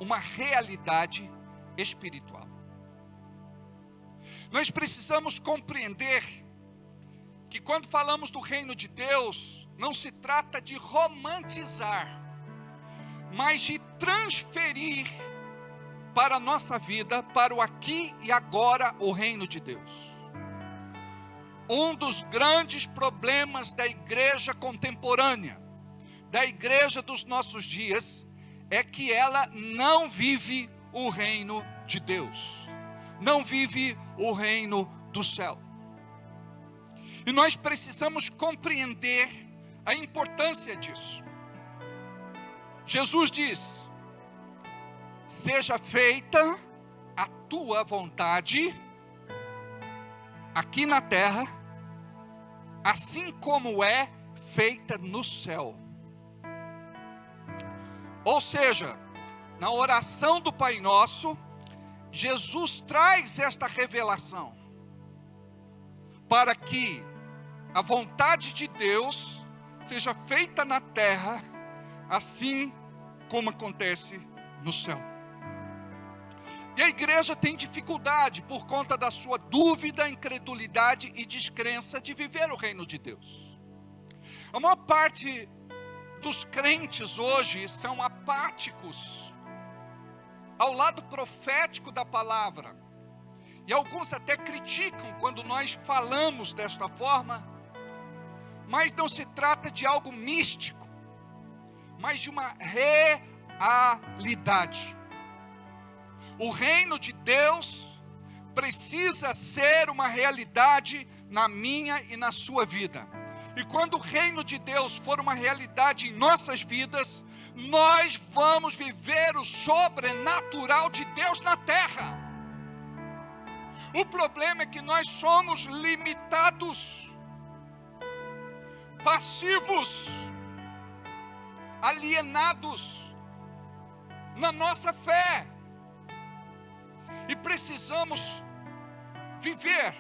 uma realidade espiritual. Nós precisamos compreender que quando falamos do reino de Deus, não se trata de romantizar, mas de transferir para a nossa vida, para o aqui e agora, o reino de Deus. Um dos grandes problemas da igreja contemporânea, da igreja dos nossos dias, é que ela não vive o reino de Deus, não vive o reino do céu. E nós precisamos compreender a importância disso. Jesus diz: seja feita a tua vontade aqui na terra, assim como é feita no céu. Ou seja, na oração do Pai Nosso, Jesus traz esta revelação para que a vontade de Deus seja feita na terra, assim como acontece no céu. E a igreja tem dificuldade por conta da sua dúvida, incredulidade e descrença de viver o reino de Deus. A maior parte dos crentes hoje são apáticos ao lado profético da palavra. E alguns até criticam quando nós falamos desta forma, mas não se trata de algo místico, mas de uma realidade. O reino de Deus precisa ser uma realidade na minha e na sua vida. E quando o reino de Deus for uma realidade em nossas vidas, nós vamos viver o sobrenatural de Deus na terra. O problema é que nós somos limitados, passivos, alienados na nossa fé. E precisamos viver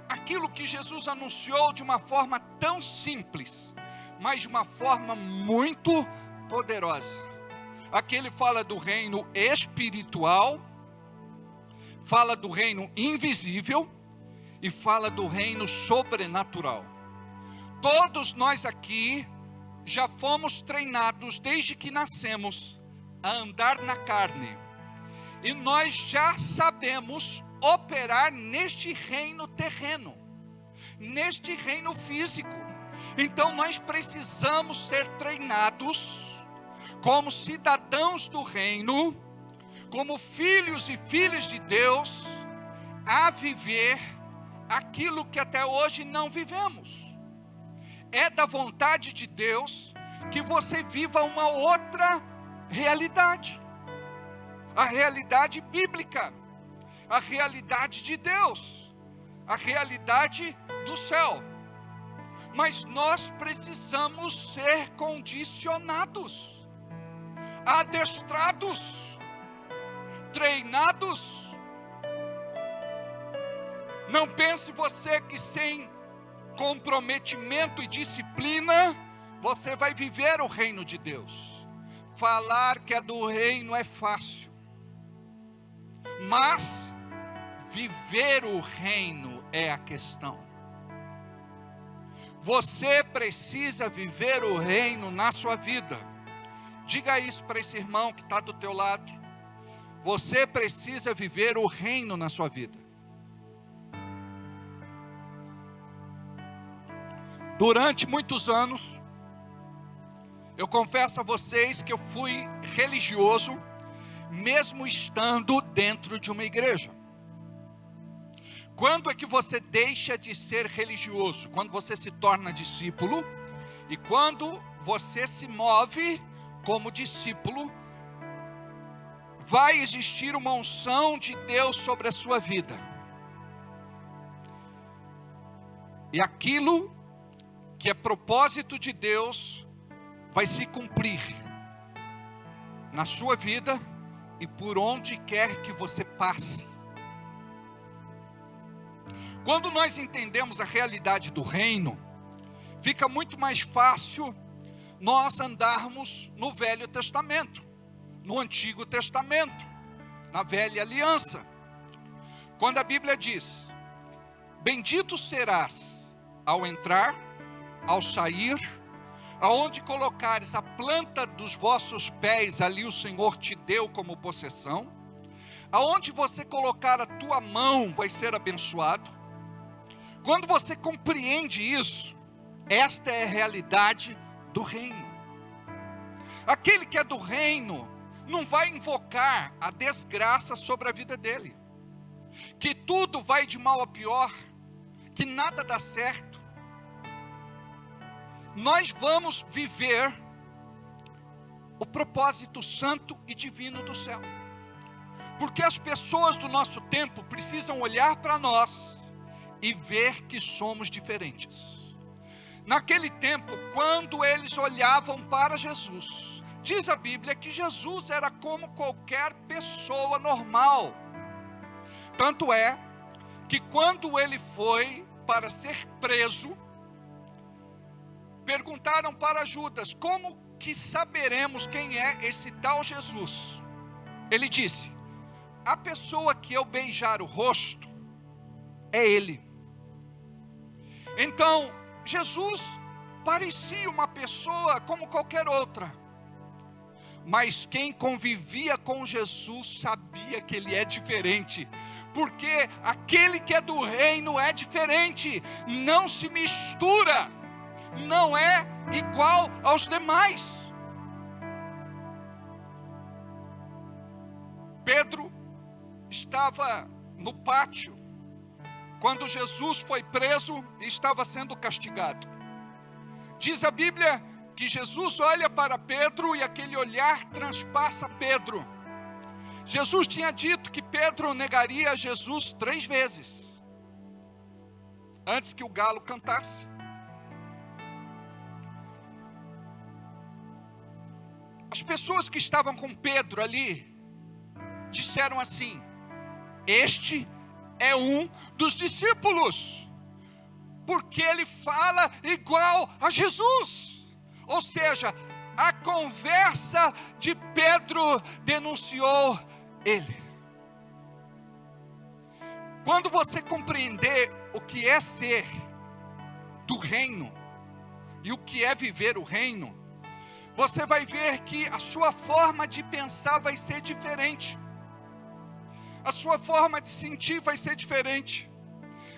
aquilo que Jesus anunciou de uma forma tão simples, mas de uma forma muito poderosa. Aqui ele fala do reino espiritual, fala do reino invisível e fala do reino sobrenatural. Todos nós aqui já fomos treinados desde que nascemos a andar na carne. E nós já sabemos operar neste reino terreno, neste reino físico. Então nós precisamos ser treinados como cidadãos do reino, como filhos e filhas de Deus, a viver aquilo que até hoje não vivemos. É da vontade de Deus que você viva uma outra realidade. A realidade bíblica, a realidade de Deus, a realidade do céu. Mas nós precisamos ser condicionados, adestrados, treinados. Não pense você que sem comprometimento e disciplina, você vai viver o reino de Deus. Falar que é do reino é fácil, mas viver o reino é a questão. Você precisa viver o reino na sua vida. Diga isso para esse irmão que está do teu lado. Você precisa viver o reino na sua vida. Durante muitos anos, eu confesso a vocês que eu fui religioso, mesmo estando dentro de uma igreja. Quando é que você deixa de ser religioso? Quando você se torna discípulo, e quando você se move como discípulo, vai existir uma unção de Deus sobre a sua vida. E aquilo que é propósito de Deus vai se cumprir na sua vida e por onde quer que você passe. Quando nós entendemos a realidade do reino, fica muito mais fácil nós andarmos no Velho Testamento, no Antigo Testamento, na Velha Aliança. Quando a Bíblia diz: bendito serás ao entrar, ao sair, aonde colocares a planta dos vossos pés, ali o Senhor te deu como possessão. Aonde você colocar a tua mão vai ser abençoado. Quando você compreende isso, esta é a realidade do reino. Aquele que é do reino não vai invocar a desgraça sobre a vida dele, que tudo vai de mal a pior, que nada dá certo. Nós vamos viver o propósito santo e divino do céu, porque as pessoas do nosso tempo precisam olhar para nós e ver que somos diferentes. Naquele tempo, quando eles olhavam para Jesus, diz a Bíblia que Jesus era como qualquer pessoa normal. Tanto é que quando ele foi para ser preso, perguntaram para Judas: como que saberemos quem é esse tal Jesus? Ele disse: a pessoa que eu beijar o rosto é ele. Então, Jesus parecia uma pessoa como qualquer outra, mas quem convivia com Jesus sabia que ele é diferente, porque aquele que é do reino é diferente, não se mistura, não é igual aos demais. Pedro estava no pátio quando Jesus foi preso e estava sendo castigado. Diz a Bíblia que Jesus olha para Pedro e aquele olhar transpassa Pedro. Jesus tinha dito que Pedro negaria Jesus 3 vezes, antes que o galo cantasse. As pessoas que estavam com Pedro ali disseram assim: este é um dos discípulos, porque ele fala igual a Jesus. Ou seja, a conversa de Pedro denunciou ele. Quando você compreender o que é ser do reino e o que é viver o reino, você vai ver que a sua forma de pensar vai ser diferente. A sua forma de sentir vai ser diferente.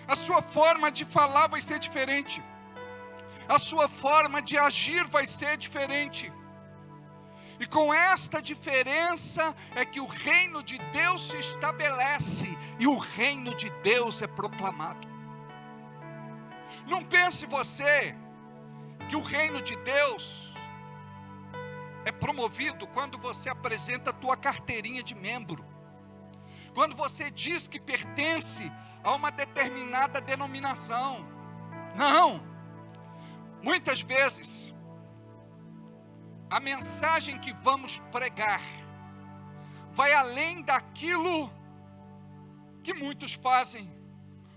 A sua forma de falar vai ser diferente. A sua forma de agir vai ser diferente. E com esta diferença é que o reino de Deus se estabelece e o reino de Deus é proclamado. Não pense você que o reino de Deus é promovido quando você apresenta a tua carteirinha de membro, quando você diz que pertence a uma determinada denominação. Não. Muitas vezes, a mensagem que vamos pregar vai além daquilo que muitos fazem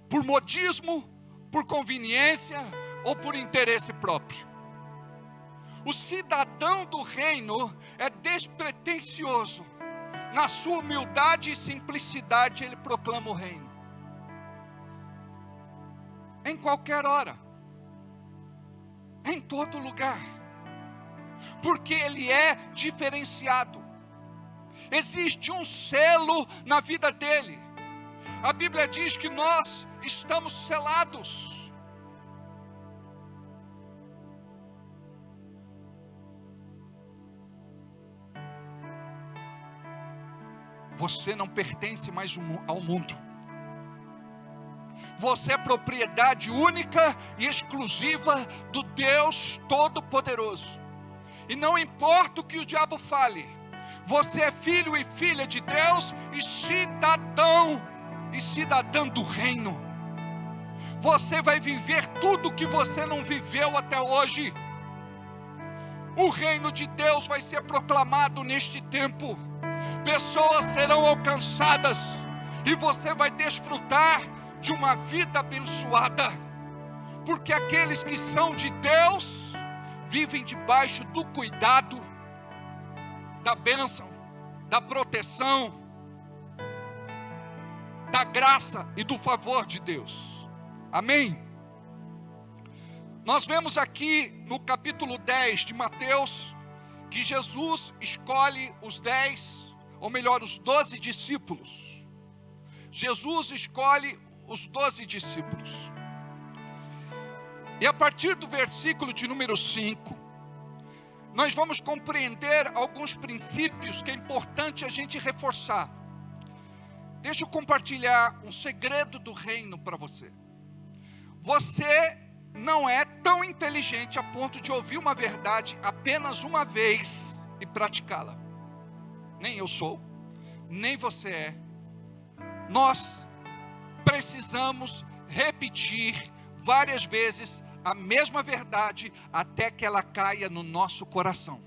por modismo, por conveniência ou por interesse próprio. O cidadão do reino é despretensioso. Na sua humildade e simplicidade, ele proclama o reino. Em qualquer hora. em todo lugar, porque Ele é diferenciado. Existe um selo na vida dele. A Bíblia diz que nós estamos selados. Você não pertence mais ao mundo. Você é propriedade única e exclusiva do Deus Todo-Poderoso. E não importa o que o diabo fale, você é filho e filha de Deus e cidadão e cidadã do reino. Você vai viver tudo que você não viveu até hoje. O reino de Deus vai ser proclamado neste tempo. Pessoas serão alcançadas e você vai desfrutar de uma vida abençoada, porque aqueles que são de Deus vivem debaixo do cuidado, da bênção, da proteção, da graça e do favor de Deus. Amém? Nós vemos aqui no capítulo 10 de Mateus, que Jesus escolhe os 12 discípulos. Jesus escolhe os 12 discípulos. E a partir do versículo de número 5, nós vamos compreender alguns princípios que é importante a gente reforçar. Deixa eu compartilhar um segredo do reino para você. Você não é tão inteligente a ponto de ouvir uma verdade apenas uma vez e praticá-la. Nem eu sou, nem você é. Nós precisamos repetir várias vezes a mesma verdade até que ela caia no nosso coração.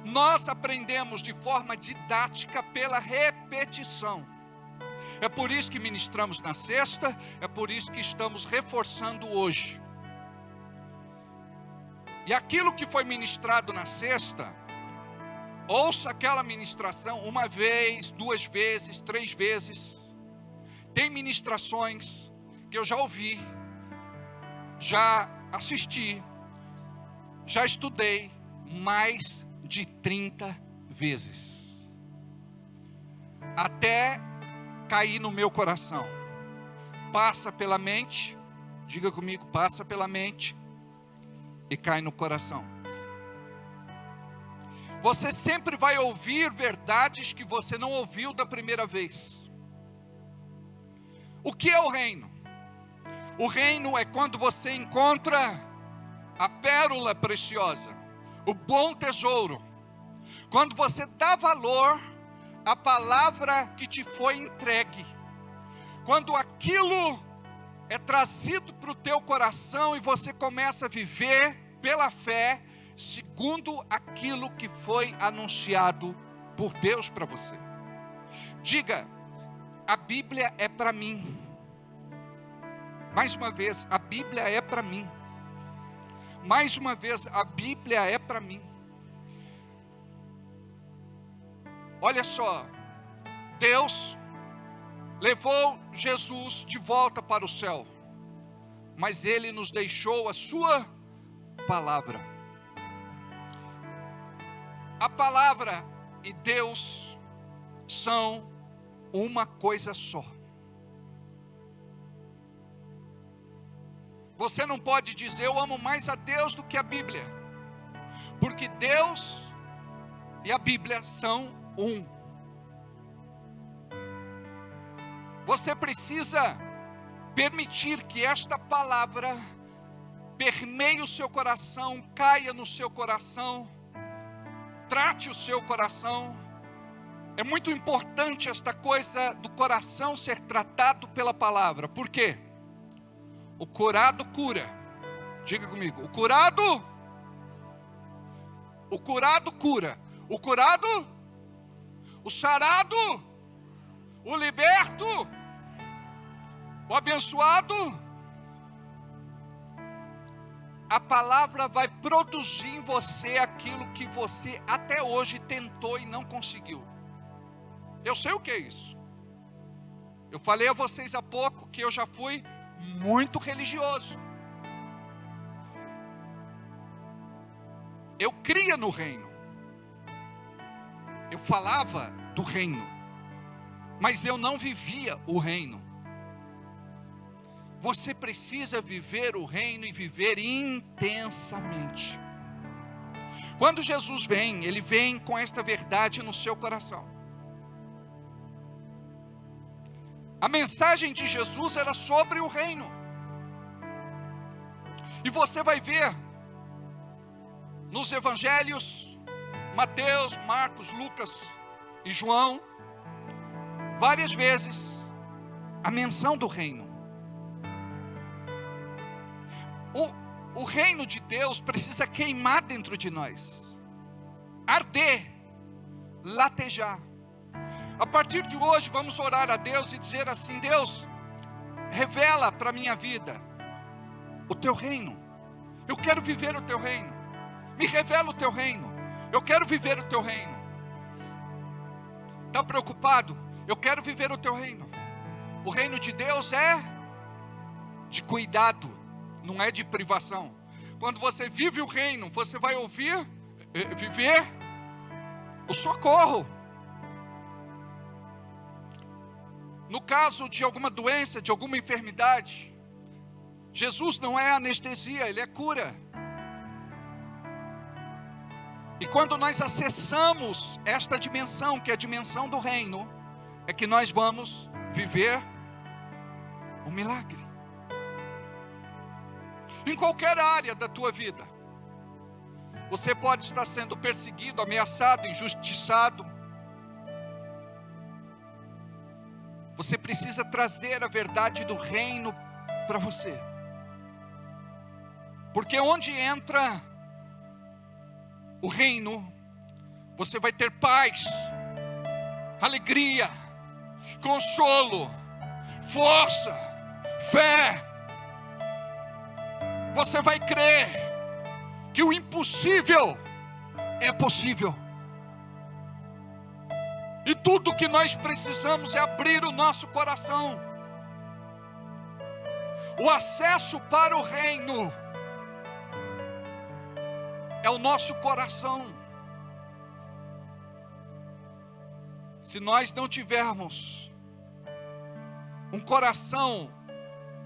Nós aprendemos de forma didática pela repetição. É por isso que ministramos na sexta, é por isso que estamos reforçando hoje. E aquilo que foi ministrado na sexta, ouça aquela ministração uma vez, 2 vezes, 3 vezes. Tem ministrações que eu já ouvi, já assisti, já estudei mais de 30 vezes. Até cair no meu coração. Passa pela mente, diga comigo, passa pela mente e cai no coração. Você sempre vai ouvir verdades que você não ouviu da primeira vez. O que é o reino? O reino é quando você encontra a pérola preciosa, o bom tesouro. Quando você dá valor à palavra que te foi entregue. Quando aquilo é trazido para o teu coração e você começa a viver pela fé, segundo aquilo que foi anunciado por Deus para você. Diga, a Bíblia é para mim. Mais uma vez, a Bíblia é para mim. Mais uma vez, a Bíblia é para mim. Olha só, Deus levou Jesus de volta para o céu, mas Ele nos deixou a sua palavra. A palavra e Deus são uma coisa só. Você não pode dizer eu amo mais a Deus do que a Bíblia, porque Deus e a Bíblia são um. Você precisa permitir que esta palavra permeie o seu coração, caia no seu coração, trate o seu coração. É muito importante esta coisa do coração ser tratado pela palavra. Por quê? O curado cura. Diga comigo, o curado cura. O curado, o sarado, o liberto, o abençoado. A palavra vai produzir em você aquilo que você até hoje tentou e não conseguiu. Eu sei o que é isso. Eu falei a vocês há pouco que eu já fui muito religioso. Eu cria no reino. Eu falava do reino, mas eu não vivia o reino. Você precisa viver o reino e viver intensamente. Quando Jesus vem, Ele vem com esta verdade no seu coração. A mensagem de Jesus era sobre o reino. E você vai ver nos evangelhos, Mateus, Marcos, Lucas e João, várias vezes, a menção do reino. O reino de Deus precisa queimar dentro de nós, arder, latejar. A partir de hoje vamos orar a Deus e dizer assim: Deus, revela para a minha vida o teu reino. Eu quero viver o teu reino. Me revela o teu reino. Eu quero viver o teu reino. Está preocupado? Eu quero viver o teu reino. O reino de Deus é de cuidado, não é de privação. Quando você vive o reino, você vai viver o socorro. No caso de alguma doença, de alguma enfermidade, Jesus não é anestesia, Ele é cura. E quando nós acessamos esta dimensão, que é a dimensão do reino, é que nós vamos viver um milagre. Em qualquer área da tua vida, você pode estar sendo perseguido, ameaçado, injustiçado. Você precisa trazer a verdade do reino para você. Porque onde entra o reino, você vai ter paz, alegria, consolo, força, fé. Você vai crer que o impossível é possível. E tudo que nós precisamos é abrir o nosso coração. O acesso para o reino é o nosso coração. Se nós não tivermos um coração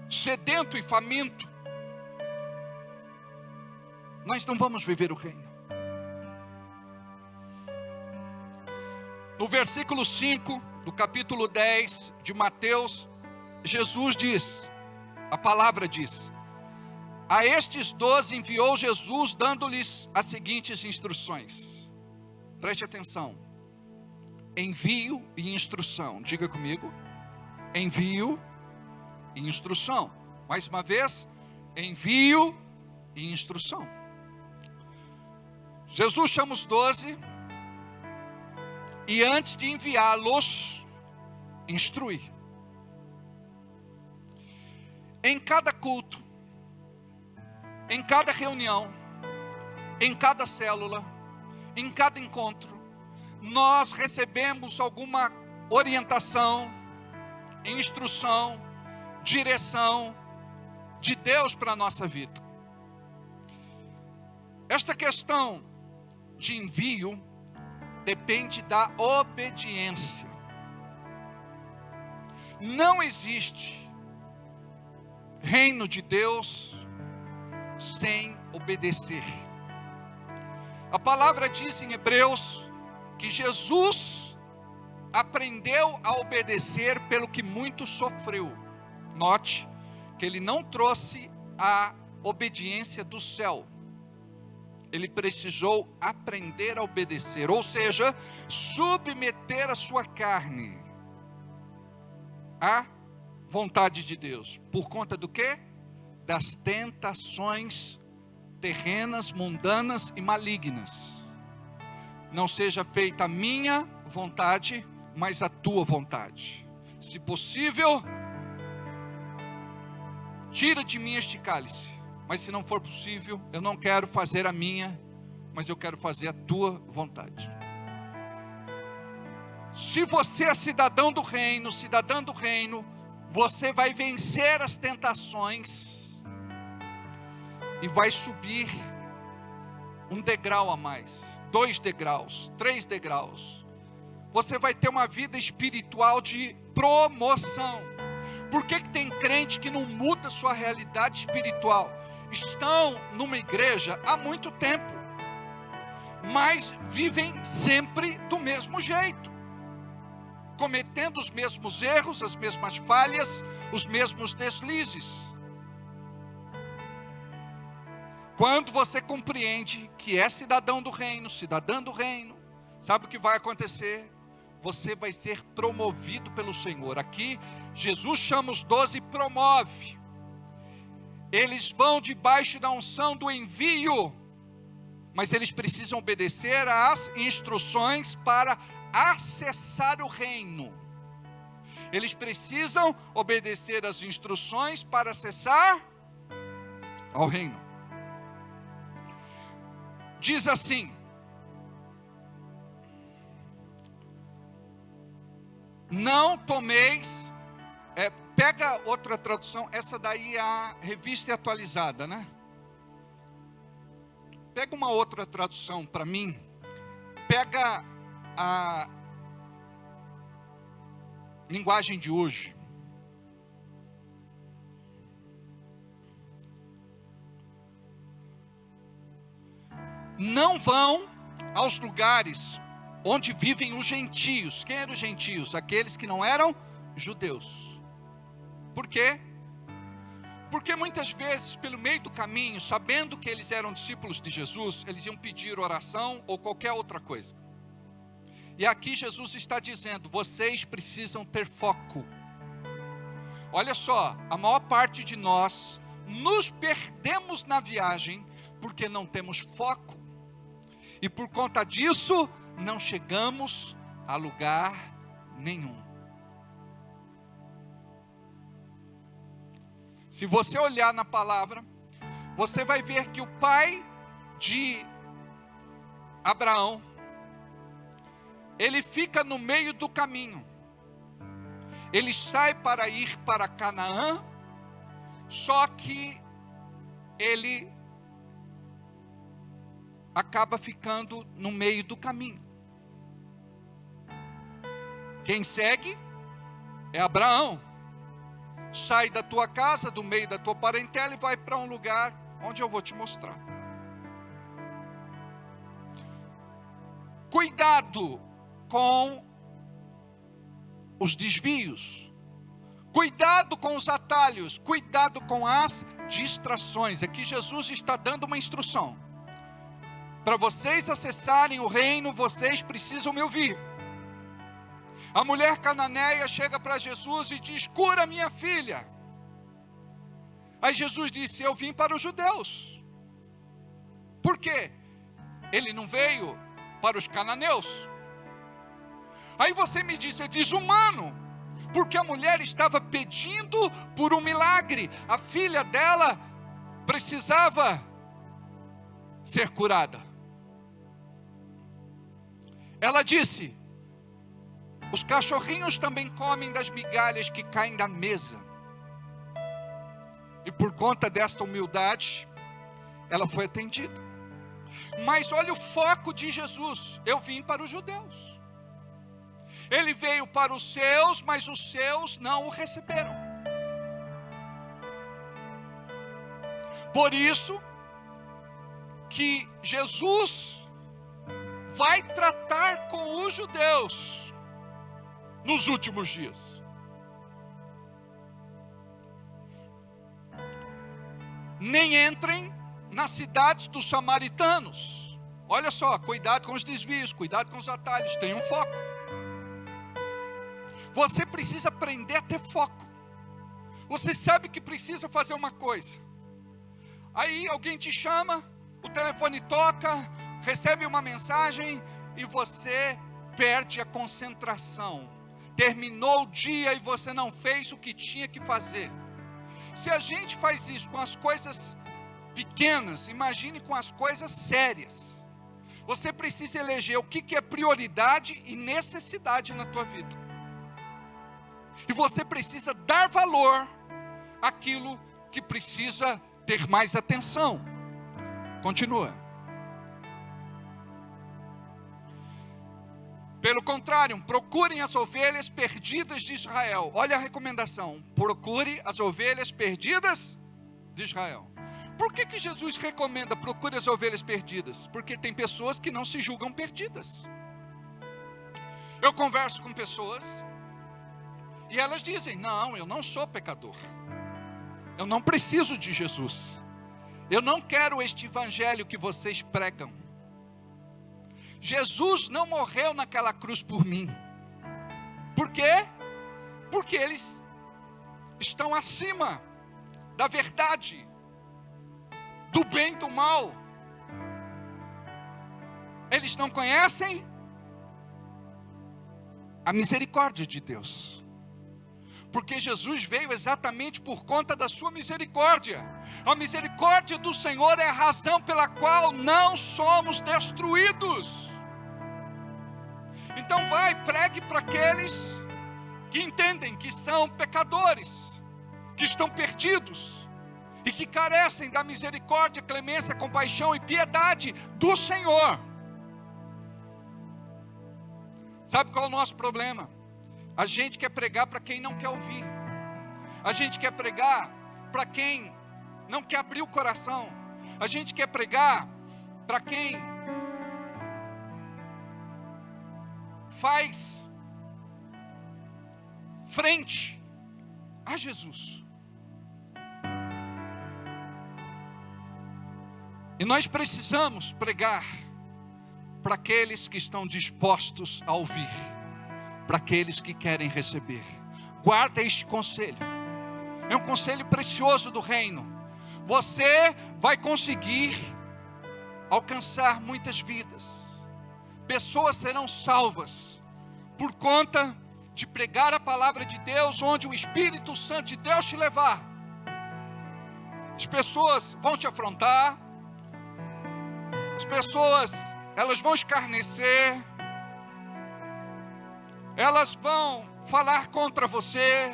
sedento e faminto, nós não vamos viver o reino. No versículo 5 do capítulo 10 de Mateus, Jesus diz, a palavra diz: a estes 12 enviou Jesus, dando-lhes as seguintes instruções. Preste atenção. Envio e instrução. Diga comigo. Envio e instrução. Mais uma vez. Envio e instrução. Jesus chama os 12. E antes de enviá-los, instrui. Em cada culto, em cada reunião, em cada célula, em cada encontro, nós recebemos alguma orientação, instrução, direção de Deus para a nossa vida. Esta questão de envio depende da obediência. Não existe reino de Deus sem obedecer. A palavra diz em Hebreus que Jesus aprendeu a obedecer pelo que muito sofreu. Note que ele não trouxe a obediência do céu. Ele precisou aprender a obedecer, ou seja, submeter a sua carne à vontade de Deus. Por conta do quê? Das tentações terrenas, mundanas e malignas. Não seja feita a minha vontade, mas a tua vontade. Se possível, tira de mim este cálice. Mas se não for possível, eu não quero fazer a minha, mas eu quero fazer a tua vontade. Se você é cidadão do reino, você vai vencer as tentações e vai subir um degrau a mais, 2 degraus, 3 degraus. Você vai ter uma vida espiritual de promoção. Por que tem crente que não muda sua realidade espiritual? Estão numa igreja há muito tempo, mas vivem sempre do mesmo jeito, cometendo os mesmos erros, as mesmas falhas, os mesmos deslizes. Quando você compreende que é cidadão do reino, cidadã do reino, sabe o que vai acontecer? Você vai ser promovido pelo Senhor. Aqui, Jesus chama os 12 e promove. Eles vão debaixo da unção do envio, mas eles precisam obedecer às instruções para acessar o reino. Eles precisam obedecer às instruções para acessar ao reino. Diz assim: não tomeis, pega outra tradução, essa daí é a Revista Atualizada, né? Pega uma outra tradução para mim, pega a linguagem de hoje. Não vão aos lugares onde vivem os gentios. Quem eram os gentios? Aqueles que não eram judeus. Por quê? Porque muitas vezes, pelo meio do caminho, sabendo que eles eram discípulos de Jesus, eles iam pedir oração ou qualquer outra coisa. E aqui Jesus está dizendo: vocês precisam ter foco. Olha só, a maior parte de nós nos perdemos na viagem porque não temos foco. E por conta disso, não chegamos a lugar nenhum. Se você olhar na palavra, você vai ver que o pai de Abraão, ele fica no meio do caminho. Ele sai para ir para Canaã, só que ele acaba ficando no meio do caminho. Quem segue é Abraão. Sai da tua casa, do meio da tua parentela e vai para um lugar onde eu vou te mostrar. Cuidado com os desvios. Cuidado com os atalhos. Cuidado com as distrações. Aqui Jesus está dando uma instrução. Para vocês acessarem o reino, vocês precisam me ouvir. A mulher cananeia chega para Jesus e diz: cura minha filha. Aí Jesus disse: eu vim para os judeus. Por quê? Ele não veio para os cananeus. Aí você me diz: é desumano, porque a mulher estava pedindo por um milagre. A filha dela precisava ser curada. Ela disse: os cachorrinhos também comem das migalhas que caem da mesa. E por conta desta humildade, ela foi atendida. Mas olha o foco de Jesus: eu vim para os judeus. Ele veio para os seus, mas os seus não o receberam. Por isso que Jesus vai tratar com os judeus nos últimos dias. Nem entrem nas cidades dos samaritanos. Olha só, cuidado com os desvios, cuidado com os atalhos, tenha um foco. Você precisa aprender a ter foco. Você sabe que precisa fazer uma coisa. Aí alguém te chama, o telefone toca, recebe uma mensagem e você perde a concentração. Terminou o dia e você não fez o que tinha que fazer. Se a gente faz isso com as coisas pequenas, imagine com as coisas sérias. Você precisa eleger o que é prioridade e necessidade na tua vida. E você precisa dar valor àquilo que precisa ter mais atenção. Continua. Pelo contrário, procurem as ovelhas perdidas de Israel. Olha a recomendação. Procure as ovelhas perdidas de Israel. Por que Jesus recomenda procure as ovelhas perdidas? Porque tem pessoas que não se julgam perdidas. Eu converso com pessoas e elas dizem: não, eu não sou pecador. Eu não preciso de Jesus. Eu não quero este evangelho que vocês pregam. Jesus não morreu naquela cruz por mim. Por quê? Porque eles estão acima da verdade, do bem e do mal. Eles não conhecem a misericórdia de Deus. Porque Jesus veio exatamente por conta da sua misericórdia. A misericórdia do Senhor é a razão pela qual não somos destruídos. Então pregue para aqueles que entendem que são pecadores, que estão perdidos e que carecem da misericórdia, clemência, compaixão e piedade do Senhor. Sabe qual é o nosso problema? A gente quer pregar para quem não quer ouvir. A gente quer pregar para quem não quer abrir o coração. A gente quer pregar para quem faz frente a Jesus. E nós precisamos pregar para aqueles que estão dispostos a ouvir, para aqueles que querem receber. Guarda este conselho. É um conselho precioso do reino. Você vai conseguir alcançar muitas vidas. Pessoas serão salvas por conta de pregar a palavra de Deus onde o Espírito Santo de Deus te levar. As pessoas vão te afrontar. As pessoas, elas vão escarnecer. Elas vão falar contra você.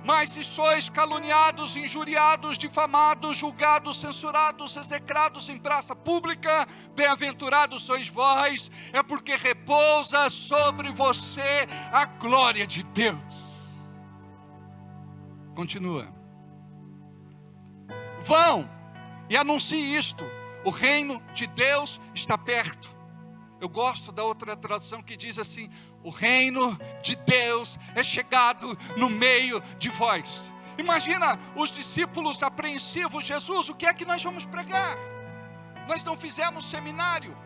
Mas se sois caluniados, injuriados, difamados, julgados, censurados, execrados em praça pública, bem-aventurados sois vós, é porque repousa sobre você a glória de Deus. Continua. Vão e anuncie isto: o reino de Deus está perto. Eu gosto da outra tradução que diz assim: o reino de Deus é chegado no meio de vós. Imagina os discípulos apreensivos: Jesus, o que é que nós vamos pregar? Nós não fizemos seminário,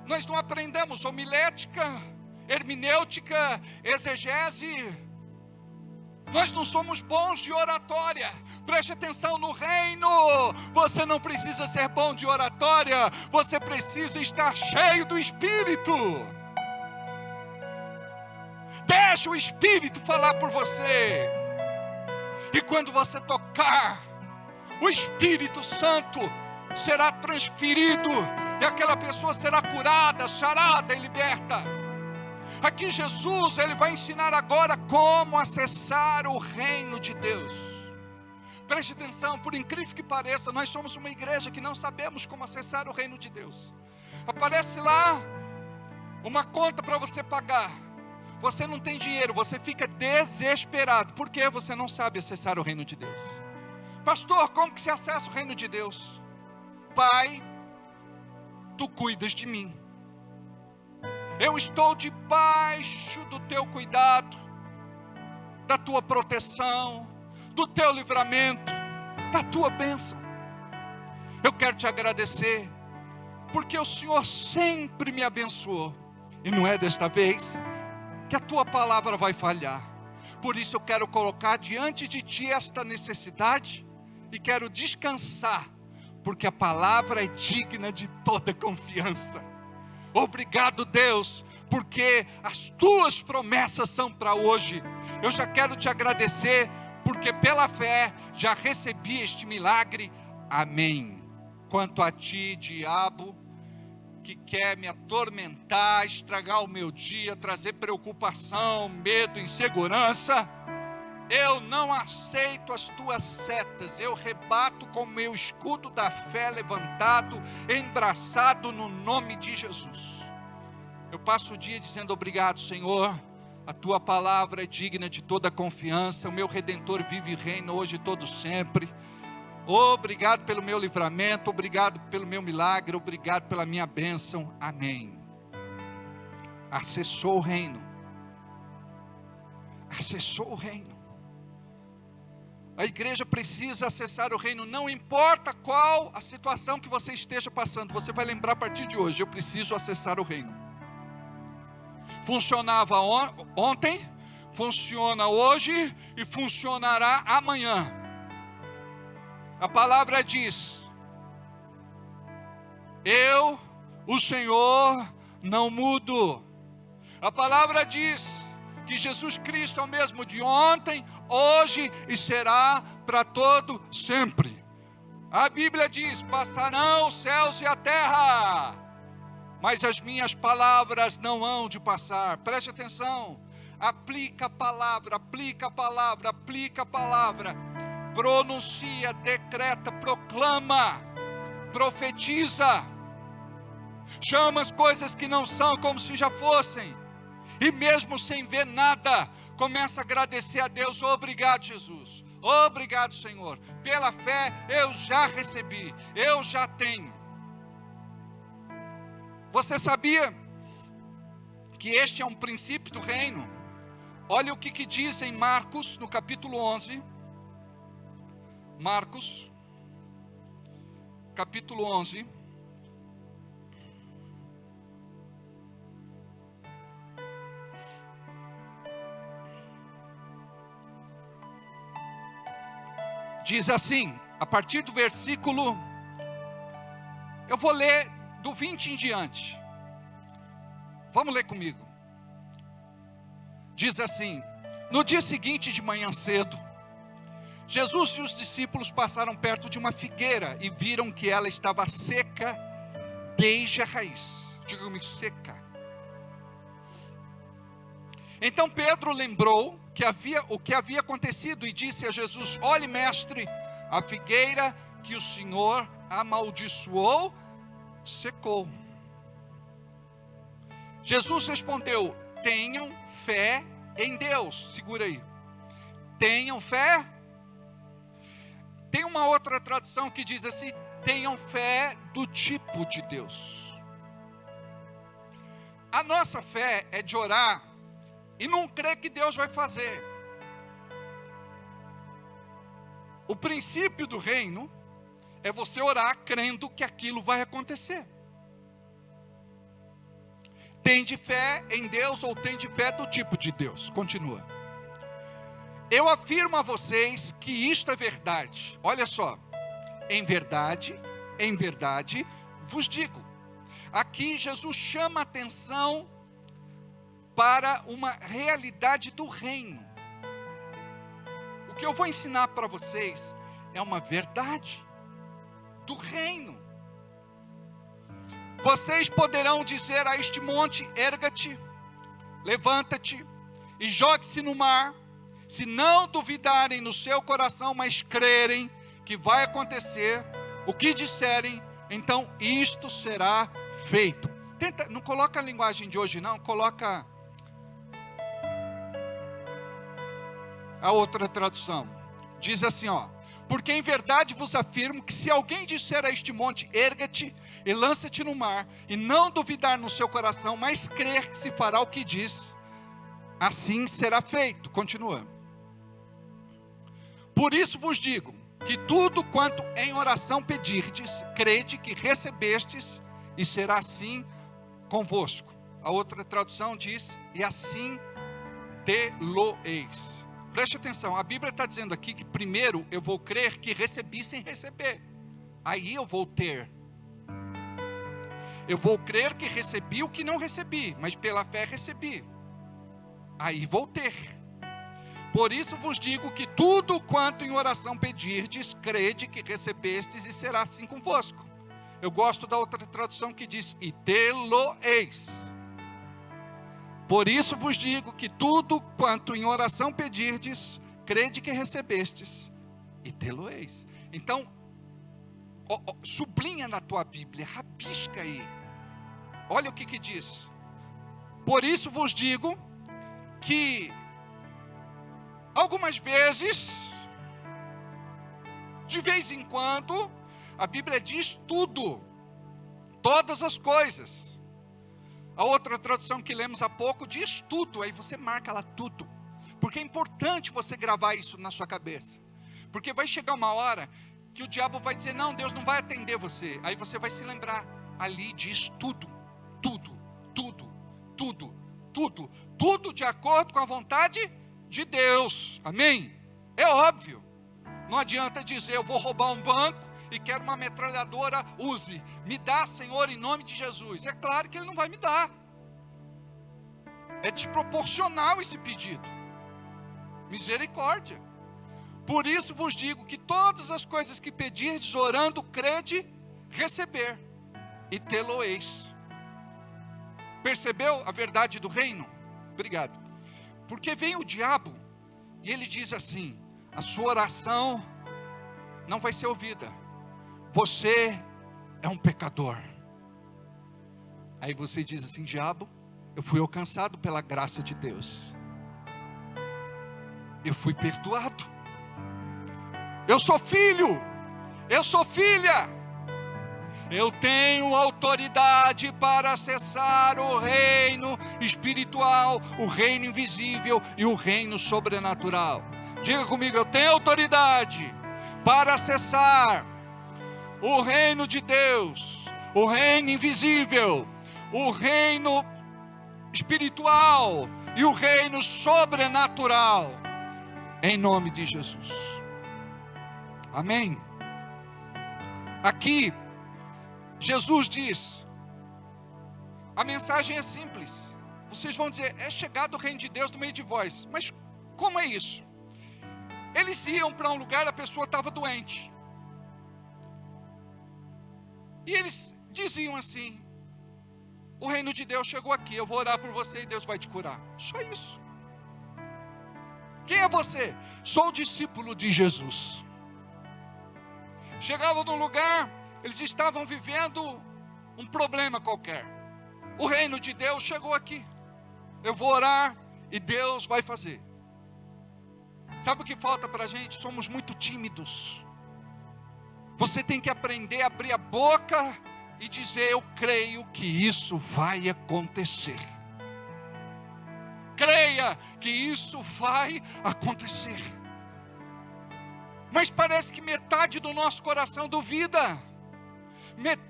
nós não aprendemos homilética, hermenêutica, exegese, nós não somos bons de oratória. Preste atenção, no reino você não precisa ser bom de oratória, você precisa estar cheio do Espírito. Deixa o Espírito falar por você. E quando você tocar, o Espírito Santo será transferido e aquela pessoa será curada, sarada e liberta. Aqui Jesus, ele vai ensinar agora como acessar o reino de Deus. Preste atenção, por incrível que pareça, nós somos uma igreja que não sabemos como acessar o reino de Deus. Aparece lá uma conta para você pagar. Você não tem dinheiro, você fica desesperado. Por que você não sabe acessar o reino de Deus? Pastor, como que se acessa o reino de Deus? Pai, tu cuidas de mim. Eu estou debaixo do teu cuidado, da tua proteção, do teu livramento, da tua bênção. Eu quero te agradecer, porque o Senhor sempre me abençoou. E não é desta vez que a tua palavra vai falhar. Por isso eu quero colocar diante de ti esta necessidade e quero descansar, porque a palavra é digna de toda confiança. Obrigado, Deus, porque as tuas promessas são para hoje. Eu já quero te agradecer, porque pela fé já recebi este milagre. Amém. Quanto a ti, diabo, que quer me atormentar, estragar o meu dia, trazer preocupação, medo, insegurança, eu não aceito as tuas setas. Eu rebato com o meu escudo da fé levantado, embraçado no nome de Jesus. Eu passo o dia dizendo: obrigado, Senhor, a tua palavra é digna de toda confiança, o meu Redentor vive e reina hoje e todo sempre. Obrigado pelo meu livramento, obrigado pelo meu milagre, obrigado pela minha bênção, amém. Acessou o reino, acessou o reino. A igreja precisa acessar o reino, não importa qual a situação que você esteja passando, você vai lembrar a partir de hoje: eu preciso acessar o reino. Funcionava ontem, funciona hoje e funcionará amanhã. A palavra diz: eu, o Senhor, não mudo. A palavra diz que Jesus Cristo é o mesmo de ontem, hoje e será para todo sempre. A Bíblia diz: passarão os céus e a terra, mas as minhas palavras não hão de passar. Preste atenção, aplica a palavra, aplica a palavra, aplica a palavra. Pronuncia, decreta, proclama, profetiza. Chama as coisas que não são como se já fossem. E mesmo sem ver nada, começa a agradecer a Deus. Obrigado, Jesus. Obrigado, Senhor. Pela fé eu já recebi, eu já tenho. Você sabia que este é um princípio do reino? Olha o que diz em Marcos, no capítulo 11. Marcos, capítulo 11. Diz assim, a partir do versículo, eu vou ler do 20 em diante. Vamos ler comigo. Diz assim: no dia seguinte de manhã cedo, Jesus e os discípulos passaram perto de uma figueira e viram que ela estava seca desde a raiz. Diga-me, seca. Então Pedro lembrou o que havia acontecido e disse a Jesus: olhe, mestre, a figueira que o Senhor amaldiçoou secou. Jesus respondeu: tenham fé em Deus. Segura aí. Tenham fé. Tem uma outra tradução que diz assim: tenham fé do tipo de Deus. A nossa fé é de orar e não crer que Deus vai fazer. O princípio do reino é você orar crendo que aquilo vai acontecer. Tem de fé em Deus ou tem de fé do tipo de Deus? Continua. Eu afirmo a vocês que isto é verdade. Olha só. Em verdade vos digo. Aqui Jesus chama a atenção para uma realidade do reino. O que eu vou ensinar para vocês é uma verdade do reino. Vocês poderão dizer a este monte: erga-te, levanta-te e jogue-se no mar. Se não duvidarem no seu coração, mas crerem que vai acontecer o que disserem, então isto será feito. Não coloca a linguagem de hoje não, coloca a outra tradução. Diz assim, porque em verdade vos afirmo que se alguém disser a este monte: erga-te e lança-te no mar, e não duvidar no seu coração, mas crer que se fará o que diz, assim será feito. Continua. Por isso vos digo, que tudo quanto em oração pedirdes, crede que recebestes, e será assim convosco. A outra tradução diz: e assim te-lo-eis. Preste atenção, a Bíblia está dizendo aqui que primeiro eu vou crer que recebi sem receber. Aí eu vou ter. Eu vou crer que recebi o que não recebi, mas pela fé recebi. Aí vou ter. Por isso vos digo que tudo quanto em oração pedirdes, crede que recebestes e será assim convosco. Eu gosto da outra tradução que diz, e tê-lo-eis. Por isso vos digo que tudo quanto em oração pedirdes, crede que recebestes, e tê-lo-eis. Então, sublinha na tua Bíblia, rabisca aí. Olha o que diz. Por isso vos digo que algumas vezes, de vez em quando, a Bíblia diz tudo, todas as coisas. A outra tradução que lemos há pouco diz tudo, aí você marca lá tudo. Porque é importante você gravar isso na sua cabeça. Porque vai chegar uma hora que o diabo vai dizer, não, Deus não vai atender você. Aí você vai se lembrar, ali diz tudo, tudo, tudo, tudo, tudo, tudo de acordo com a vontade de Deus. Amém? É óbvio. Não adianta dizer, eu vou roubar um banco e quero uma metralhadora, use. Me dá, Senhor, em nome de Jesus. É claro que Ele não vai me dar. É desproporcional esse pedido. Misericórdia. Por isso vos digo que todas as coisas que pedirdes, orando, crede, receber, e tê-lo-eis. Percebeu a verdade do reino? Obrigado. Porque vem o diabo, e ele diz assim, a sua oração não vai ser ouvida. Você é um pecador. Aí você diz assim, diabo, eu fui alcançado pela graça de Deus. Eu fui perdoado. Eu sou filho. Eu sou filha. Eu tenho autoridade para acessar o reino espiritual, o reino invisível e o reino sobrenatural. Diga comigo, eu tenho autoridade para acessar o reino de Deus, o reino invisível, o reino espiritual e o reino sobrenatural, em nome de Jesus. Amém? Aqui, Jesus diz, a mensagem é simples. Vocês vão dizer, é chegado o reino de Deus no meio de vós. Mas como é isso? Eles iam para um lugar, a pessoa estava doente. E eles diziam assim, o reino de Deus chegou aqui, eu vou orar por você e Deus vai te curar. Só isso. Quem é você? Sou discípulo de Jesus. Chegavam num lugar, eles estavam vivendo um problema qualquer. O reino de Deus chegou aqui. Eu vou orar e Deus vai fazer. Sabe o que falta para a gente? Somos muito tímidos. Você tem que aprender a abrir a boca e dizer, eu creio que isso vai acontecer. Creia que isso vai acontecer. Mas parece que metade do nosso coração duvida.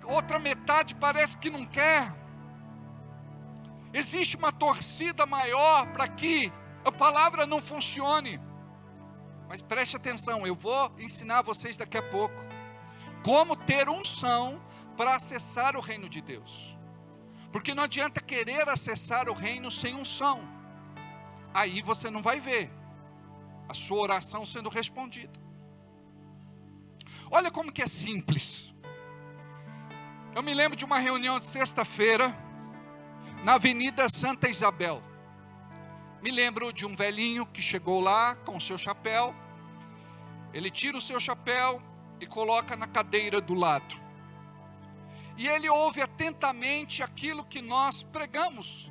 Outra metade parece que não quer. Existe uma torcida maior para que a palavra não funcione. Mas preste atenção, eu vou ensinar vocês daqui a pouco como ter unção para acessar o reino de Deus. Porque não adianta querer acessar o reino sem unção. Aí você não vai ver a sua oração sendo respondida. Olha como que é simples. Eu me lembro de uma reunião de sexta-feira na Avenida Santa Isabel. Me lembro de um velhinho que chegou lá com o seu chapéu. Ele tira o seu chapéu e coloca na cadeira do lado. E ele ouve atentamente aquilo que nós pregamos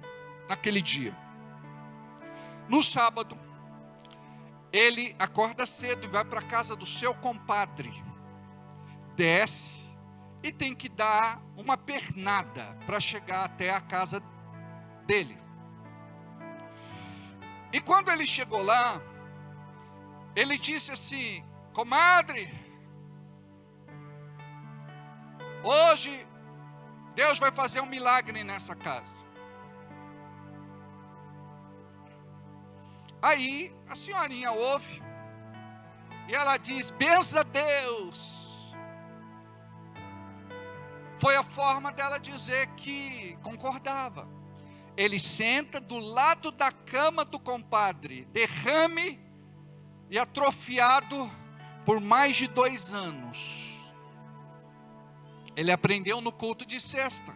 naquele dia. No sábado, ele acorda cedo e vai para a casa do seu compadre. Desce e tem que dar uma pernada para chegar até a casa dele. E quando ele chegou lá, ele disse assim, comadre, hoje Deus vai fazer um milagre nessa casa. Aí a senhorinha ouve e ela diz, bença a Deus. Foi a forma dela dizer que concordava. Ele senta do lado da cama do compadre, derrame e atrofiado por mais de 2 anos. Ele aprendeu no culto de sexta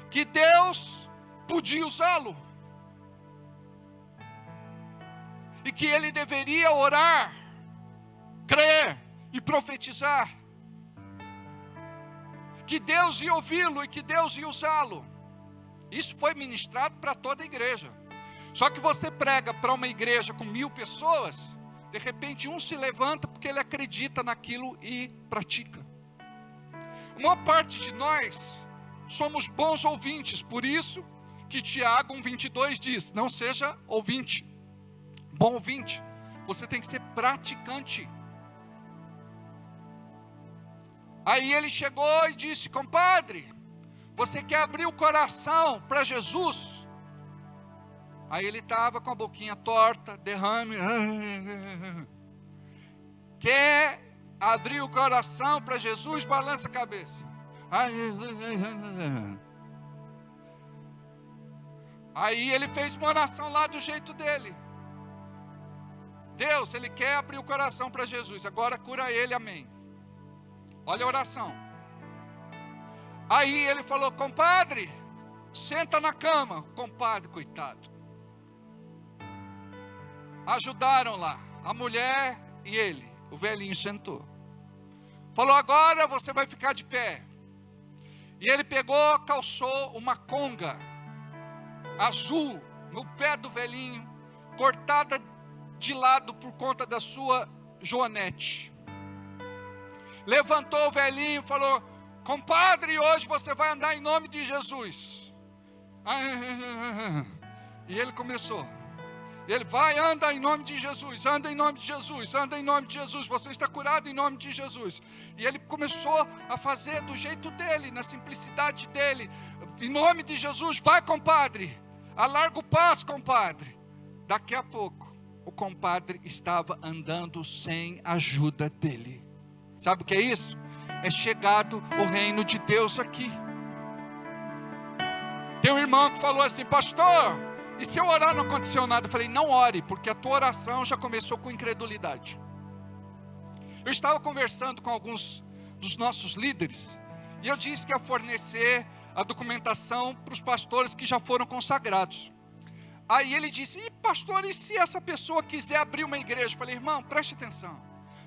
que Deus podia usá-lo. E que ele deveria orar, crer e profetizar. Que Deus ia ouvi-lo e que Deus ia usá-lo. Isso foi ministrado para toda a igreja. Só que você prega para uma igreja com 1000 pessoas, de repente um se levanta porque ele acredita naquilo e pratica. A maior parte de nós somos bons ouvintes, por isso que Tiago 1:22 diz, não seja ouvinte, bom ouvinte, você tem que ser praticante. Aí ele chegou e disse, compadre, você quer abrir o coração para Jesus? Aí ele estava com a boquinha torta, derrame. Quer abrir o coração para Jesus? Balança a cabeça. Aí ele fez uma oração lá do jeito dele. Deus, ele quer abrir o coração para Jesus, agora cura ele, amém. Olha a oração. Aí ele falou, compadre, senta na cama. Compadre, coitado. Ajudaram lá, a mulher e ele. O velhinho sentou. Falou, agora você vai ficar de pé. E ele pegou, calçou uma conga azul no pé do velhinho, cortada de lado por conta da sua joanete. Levantou o velhinho e falou, compadre, hoje você vai andar em nome de Jesus. E ele começou. Ele vai, anda em nome de Jesus, anda em nome de Jesus, anda em nome de Jesus, você está curado em nome de Jesus. E ele começou a fazer do jeito dele, na simplicidade dele, em nome de Jesus, vai compadre, alarga o passo compadre. Daqui a pouco, o compadre estava andando sem a ajuda dele. Sabe o que é isso? É chegado o reino de Deus aqui. Tem um irmão que falou assim, pastor, e se eu orar não aconteceu nada? Eu falei, não ore, porque a tua oração já começou com incredulidade. Eu estava conversando com alguns dos nossos líderes, e eu disse que ia fornecer a documentação para os pastores que já foram consagrados. Aí ele disse, e pastor, e se essa pessoa quiser abrir uma igreja? Eu falei, irmão, preste atenção,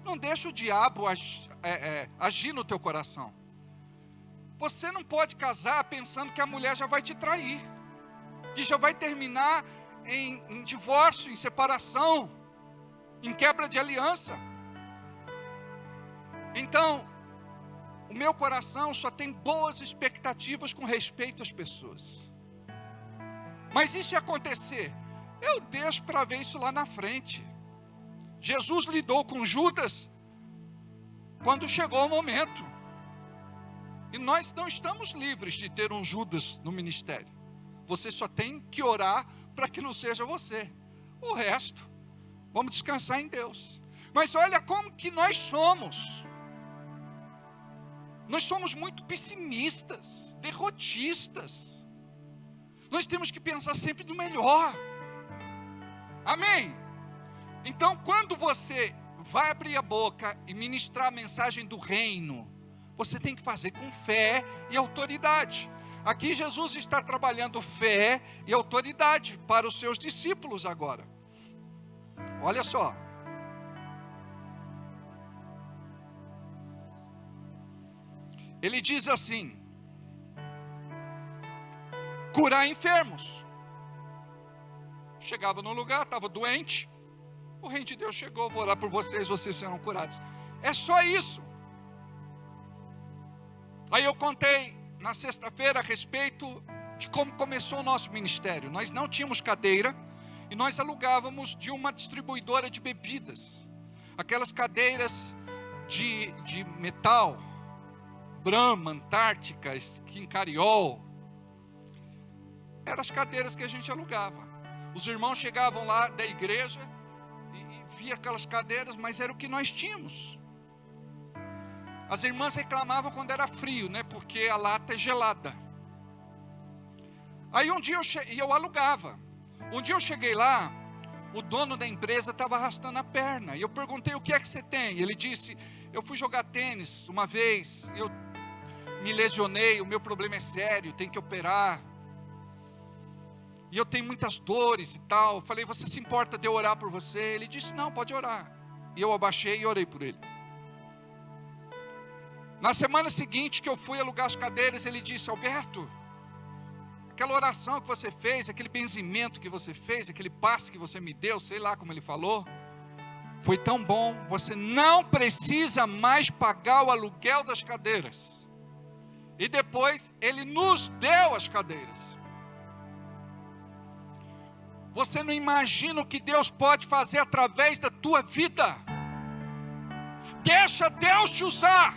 não deixa o diabo agir no teu coração. Você não pode casar pensando que a mulher já vai te trair, que já vai terminar em divórcio, em separação, em quebra de aliança. Então, o meu coração só tem boas expectativas com respeito às pessoas. Mas e se acontecer? Eu deixo para ver isso lá na frente. Jesus lidou com Judas quando chegou o momento. E nós não estamos livres de ter um Judas no ministério. Você só tem que orar para que não seja você. O resto, vamos descansar em Deus. Mas olha como que nós somos. Nós somos muito pessimistas, derrotistas. Nós temos que pensar sempre no melhor. Amém? Então, quando você vai abrir a boca e ministrar a mensagem do reino, você tem que fazer com fé e autoridade. Aqui Jesus está trabalhando fé e autoridade para os seus discípulos agora. Olha só. Ele diz assim: curar enfermos. Chegava no lugar, estava doente. O reino de Deus chegou, vou orar por vocês, vocês serão curados. É só isso. Aí eu contei na sexta-feira a respeito de como começou o nosso ministério. Nós não tínhamos cadeira e nós alugávamos de uma distribuidora de bebidas. Aquelas cadeiras de metal, Brahma, Antártica, Skin Cariol. Eram as cadeiras que a gente alugava. Os irmãos chegavam lá da igreja e via aquelas cadeiras, mas era o que nós tínhamos. As irmãs reclamavam quando era frio, né? Porque a lata é gelada. Aí um dia eu alugava. Um dia eu cheguei lá, o dono da empresa estava arrastando a perna. E eu perguntei, o que é que você tem? Ele disse, eu fui jogar tênis uma vez, me lesionei, o meu problema é sério, tem que operar. E eu tenho muitas dores e tal. Eu falei, você se importa de eu orar por você? Ele disse, não, pode orar. E eu abaixei e orei por ele. Na semana seguinte que eu fui alugar as cadeiras, ele disse, Alberto, aquela oração que você fez, aquele benzimento que você fez, aquele passe que você me deu, sei lá como ele falou, foi tão bom, você não precisa mais pagar o aluguel das cadeiras. E depois ele nos deu as cadeiras. Você não imagina o que Deus pode fazer através da tua vida. Deixa Deus te usar.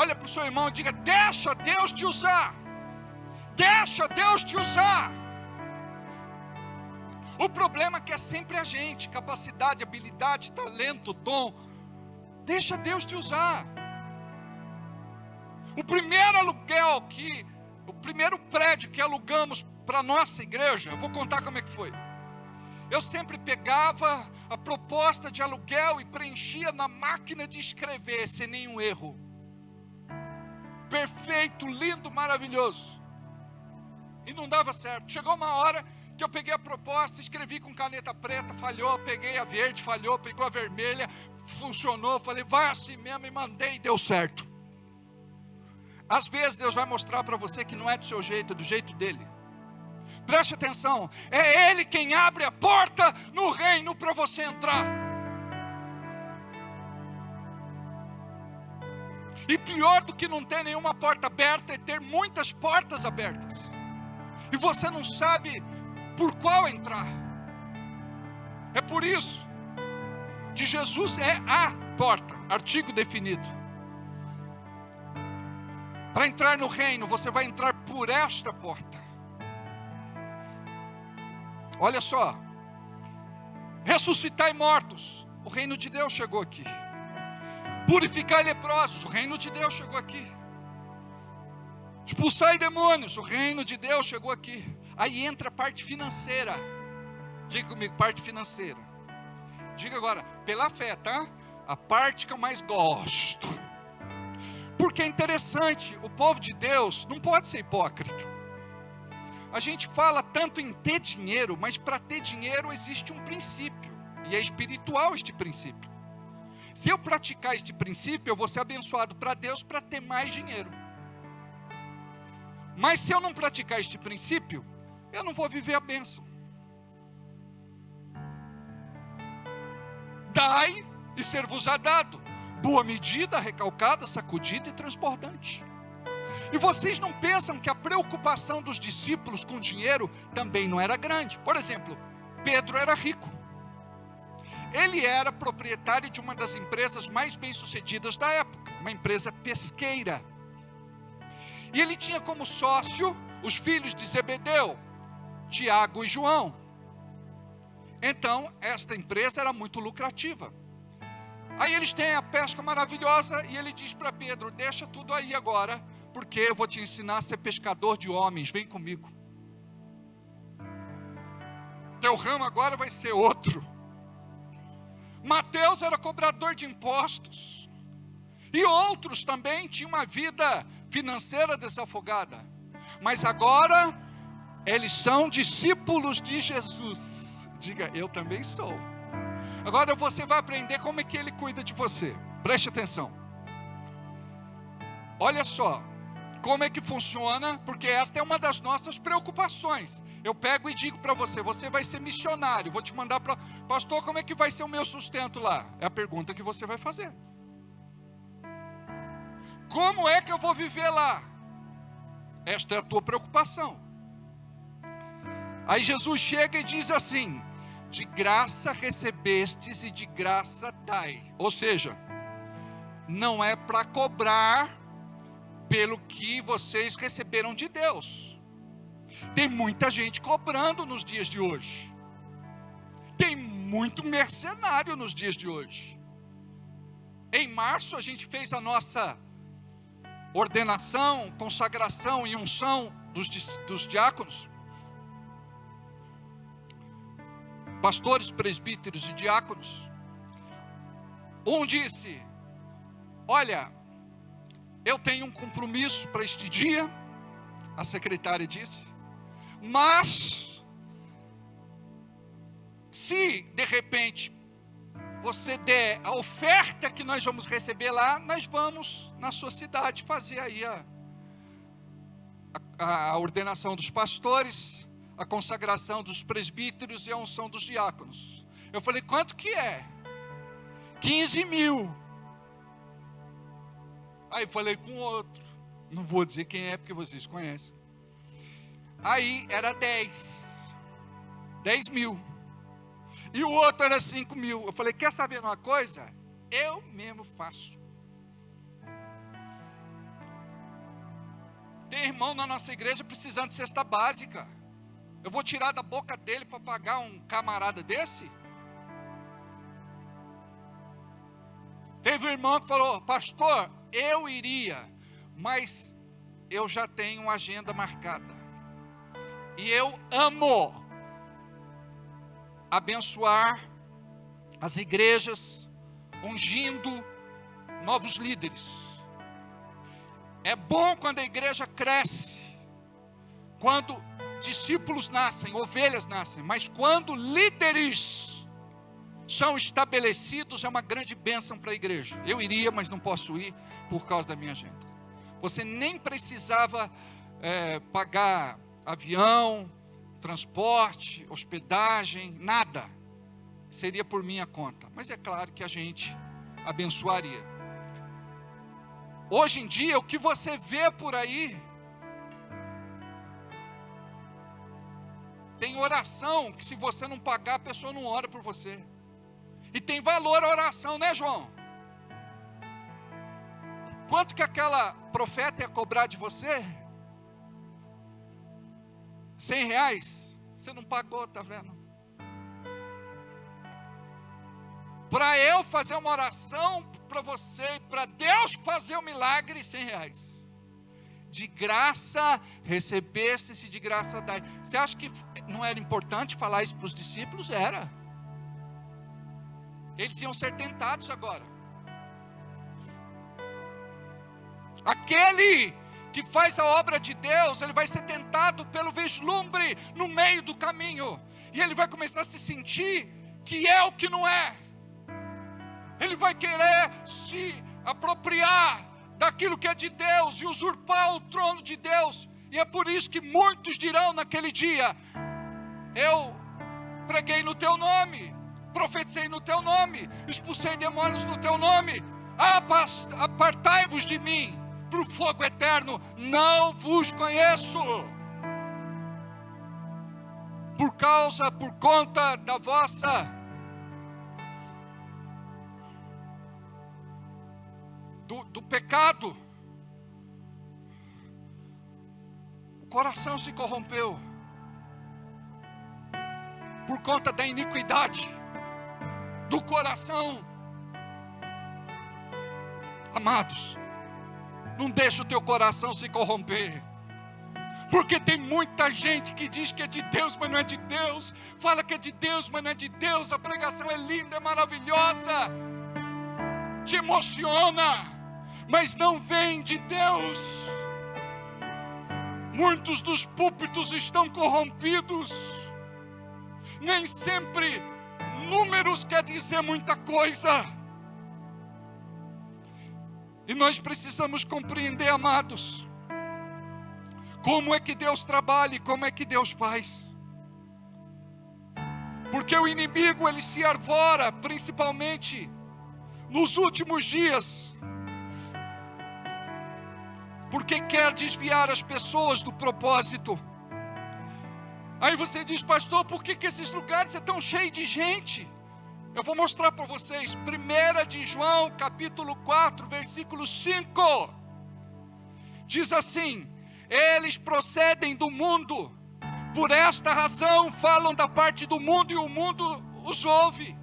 Olha para o seu irmão e diga, deixa Deus te usar. Deixa Deus te usar. O problema é que é sempre a gente, capacidade, habilidade, talento, dom. Deixa Deus te usar. O primeiro aluguel o primeiro prédio que alugamos para a nossa igreja, eu vou contar como é que foi. Eu sempre pegava a proposta de aluguel e preenchia na máquina de escrever, sem nenhum erro. Perfeito, lindo, maravilhoso. E não dava certo. Chegou uma hora que eu peguei a proposta, escrevi com caneta preta, falhou, peguei a verde, falhou, pegou a vermelha, funcionou, falei, vai assim mesmo, e mandei e deu certo. Às vezes Deus vai mostrar para você que não é do seu jeito, é do jeito dele. Preste atenção, é Ele quem abre a porta no reino para você entrar. E pior do que não ter nenhuma porta aberta é ter muitas portas abertas. E você não sabe por qual entrar. É por isso que Jesus é a porta, artigo definido. Para entrar no reino, você vai entrar por esta porta. Olha só, ressuscitai mortos, o reino de Deus chegou aqui. Purificai leprosos, o reino de Deus chegou aqui. Expulsai demônios, o reino de Deus chegou aqui. Aí entra a parte financeira. Diga comigo, parte financeira. Diga agora, pela fé, tá? A parte que eu mais gosto. Porque é interessante, o povo de Deus não pode ser hipócrita. A gente fala tanto em ter dinheiro, mas para ter dinheiro existe um princípio. E é espiritual este princípio. Se eu praticar este princípio, eu vou ser abençoado para Deus para ter mais dinheiro. Mas se eu não praticar este princípio, eu não vou viver a bênção. Dai e ser-vos-á dado. Boa medida, recalcada, sacudida e transbordante. E vocês não pensam que a preocupação dos discípulos com dinheiro também não era grande? Por exemplo, Pedro era rico. Ele era proprietário de uma das empresas mais bem-sucedidas da época, uma empresa pesqueira. E ele tinha como sócio os filhos de Zebedeu, Tiago e João. Então, esta empresa era muito lucrativa. Aí eles têm a pesca maravilhosa e ele diz para Pedro, deixa tudo aí agora, porque eu vou te ensinar a ser pescador de homens, vem comigo. Teu ramo agora vai ser outro. Mateus era cobrador de impostos. E outros também tinham uma vida financeira desafogada. Mas agora, eles são discípulos de Jesus. Diga, eu também sou. Agora você vai aprender como é que ele cuida de você. Preste atenção. Olha só, como é que funciona, porque esta é uma das nossas preocupações. Eu pego e digo para você, você vai ser missionário, vou te mandar para... Pastor, como é que vai ser o meu sustento lá? É a pergunta que você vai fazer. Como é que eu vou viver lá? Esta é a tua preocupação. Aí Jesus chega e diz assim, de graça recebestes e de graça dai. Ou seja, não é para cobrar pelo que vocês receberam de Deus. Tem muita gente cobrando nos dias de hoje. Tem muito mercenário nos dias de hoje. Em março a gente fez a nossa ordenação, consagração e unção dos diáconos. Pastores, presbíteros e diáconos. Um disse, olha, eu tenho um compromisso para este dia, a secretária disse, mas se de repente você der a oferta que nós vamos receber lá, nós vamos na sua cidade fazer aí a ordenação dos pastores, a consagração dos presbíteros e a unção dos diáconos. Eu falei, quanto que é? 15 mil. Aí falei com outro, não vou dizer quem é porque vocês conhecem. Aí era 10 mil. E o outro era 5 mil. Eu falei, quer saber uma coisa? Eu mesmo faço. Tem irmão na nossa igreja precisando de cesta básica. Eu vou tirar da boca dele para pagar um camarada desse? Teve um irmão que falou, pastor, eu iria, mas eu já tenho uma agenda marcada. E eu amo abençoar as igrejas, ungindo novos líderes. É bom quando a igreja cresce, quando discípulos nascem, ovelhas nascem, mas quando líderes são estabelecidos, é uma grande bênção para a igreja. Eu iria, mas não posso ir por causa da minha agenda. Você nem precisava pagar avião, transporte, hospedagem, nada. Seria por minha conta. Mas é claro que a gente abençoaria. Hoje em dia, o que você vê por aí, tem oração que se você não pagar, a pessoa não ora por você. E tem valor a oração, né, João? Quanto que aquela profeta ia cobrar de você? R$100? Você não pagou, tá vendo? Para eu fazer uma oração para você, para Deus fazer um milagre, R$100. De graça recebesse-se, de graça dai. Você acha que não era importante falar isso para os discípulos? Era. Eles iam ser tentados agora. Aquele que faz a obra de Deus, ele vai ser tentado pelo vislumbre no meio do caminho. E ele vai começar a se sentir que é o que não é. Ele vai querer se apropriar daquilo que é de Deus e usurpar o trono de Deus. E é por isso que muitos dirão naquele dia: eu preguei no teu nome, profetizei no teu nome, expulsei demônios no teu nome. Apartai-vos de mim para o fogo eterno, não vos conheço. Por conta da vossa do pecado, o coração se corrompeu. Por conta da iniquidade do coração. Amados, não deixa o teu coração se corromper. Porque tem muita gente que diz que é de Deus, mas não é de Deus. Fala que é de Deus, mas não é de Deus. A pregação é linda, é maravilhosa, te emociona, mas não vem de Deus. Muitos dos púlpitos estão corrompidos. Nem sempre números quer dizer muita coisa. E nós precisamos compreender, amados, como é que Deus trabalha e como é que Deus faz. Porque o inimigo, ele se arvora, principalmente nos últimos dias, porque quer desviar as pessoas do propósito. Aí você diz: pastor, por que esses lugares estão cheios de gente? Eu vou mostrar para vocês. 1 de João, capítulo 4, versículo 5. Diz assim: eles procedem do mundo, por esta razão falam da parte do mundo e o mundo os ouve.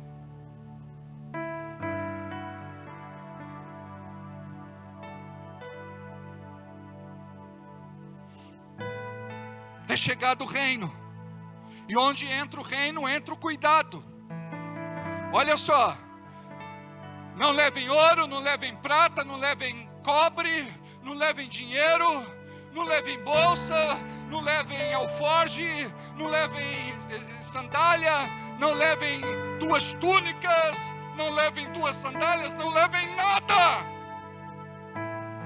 É chegado o reino. E onde entra o reino, entra o cuidado. Olha só. Não levem ouro, não levem prata, não levem cobre, não levem dinheiro, não levem bolsa, não levem alforge, não levem sandália, não levem 2 túnicas, não levem 2 sandálias, não levem nada.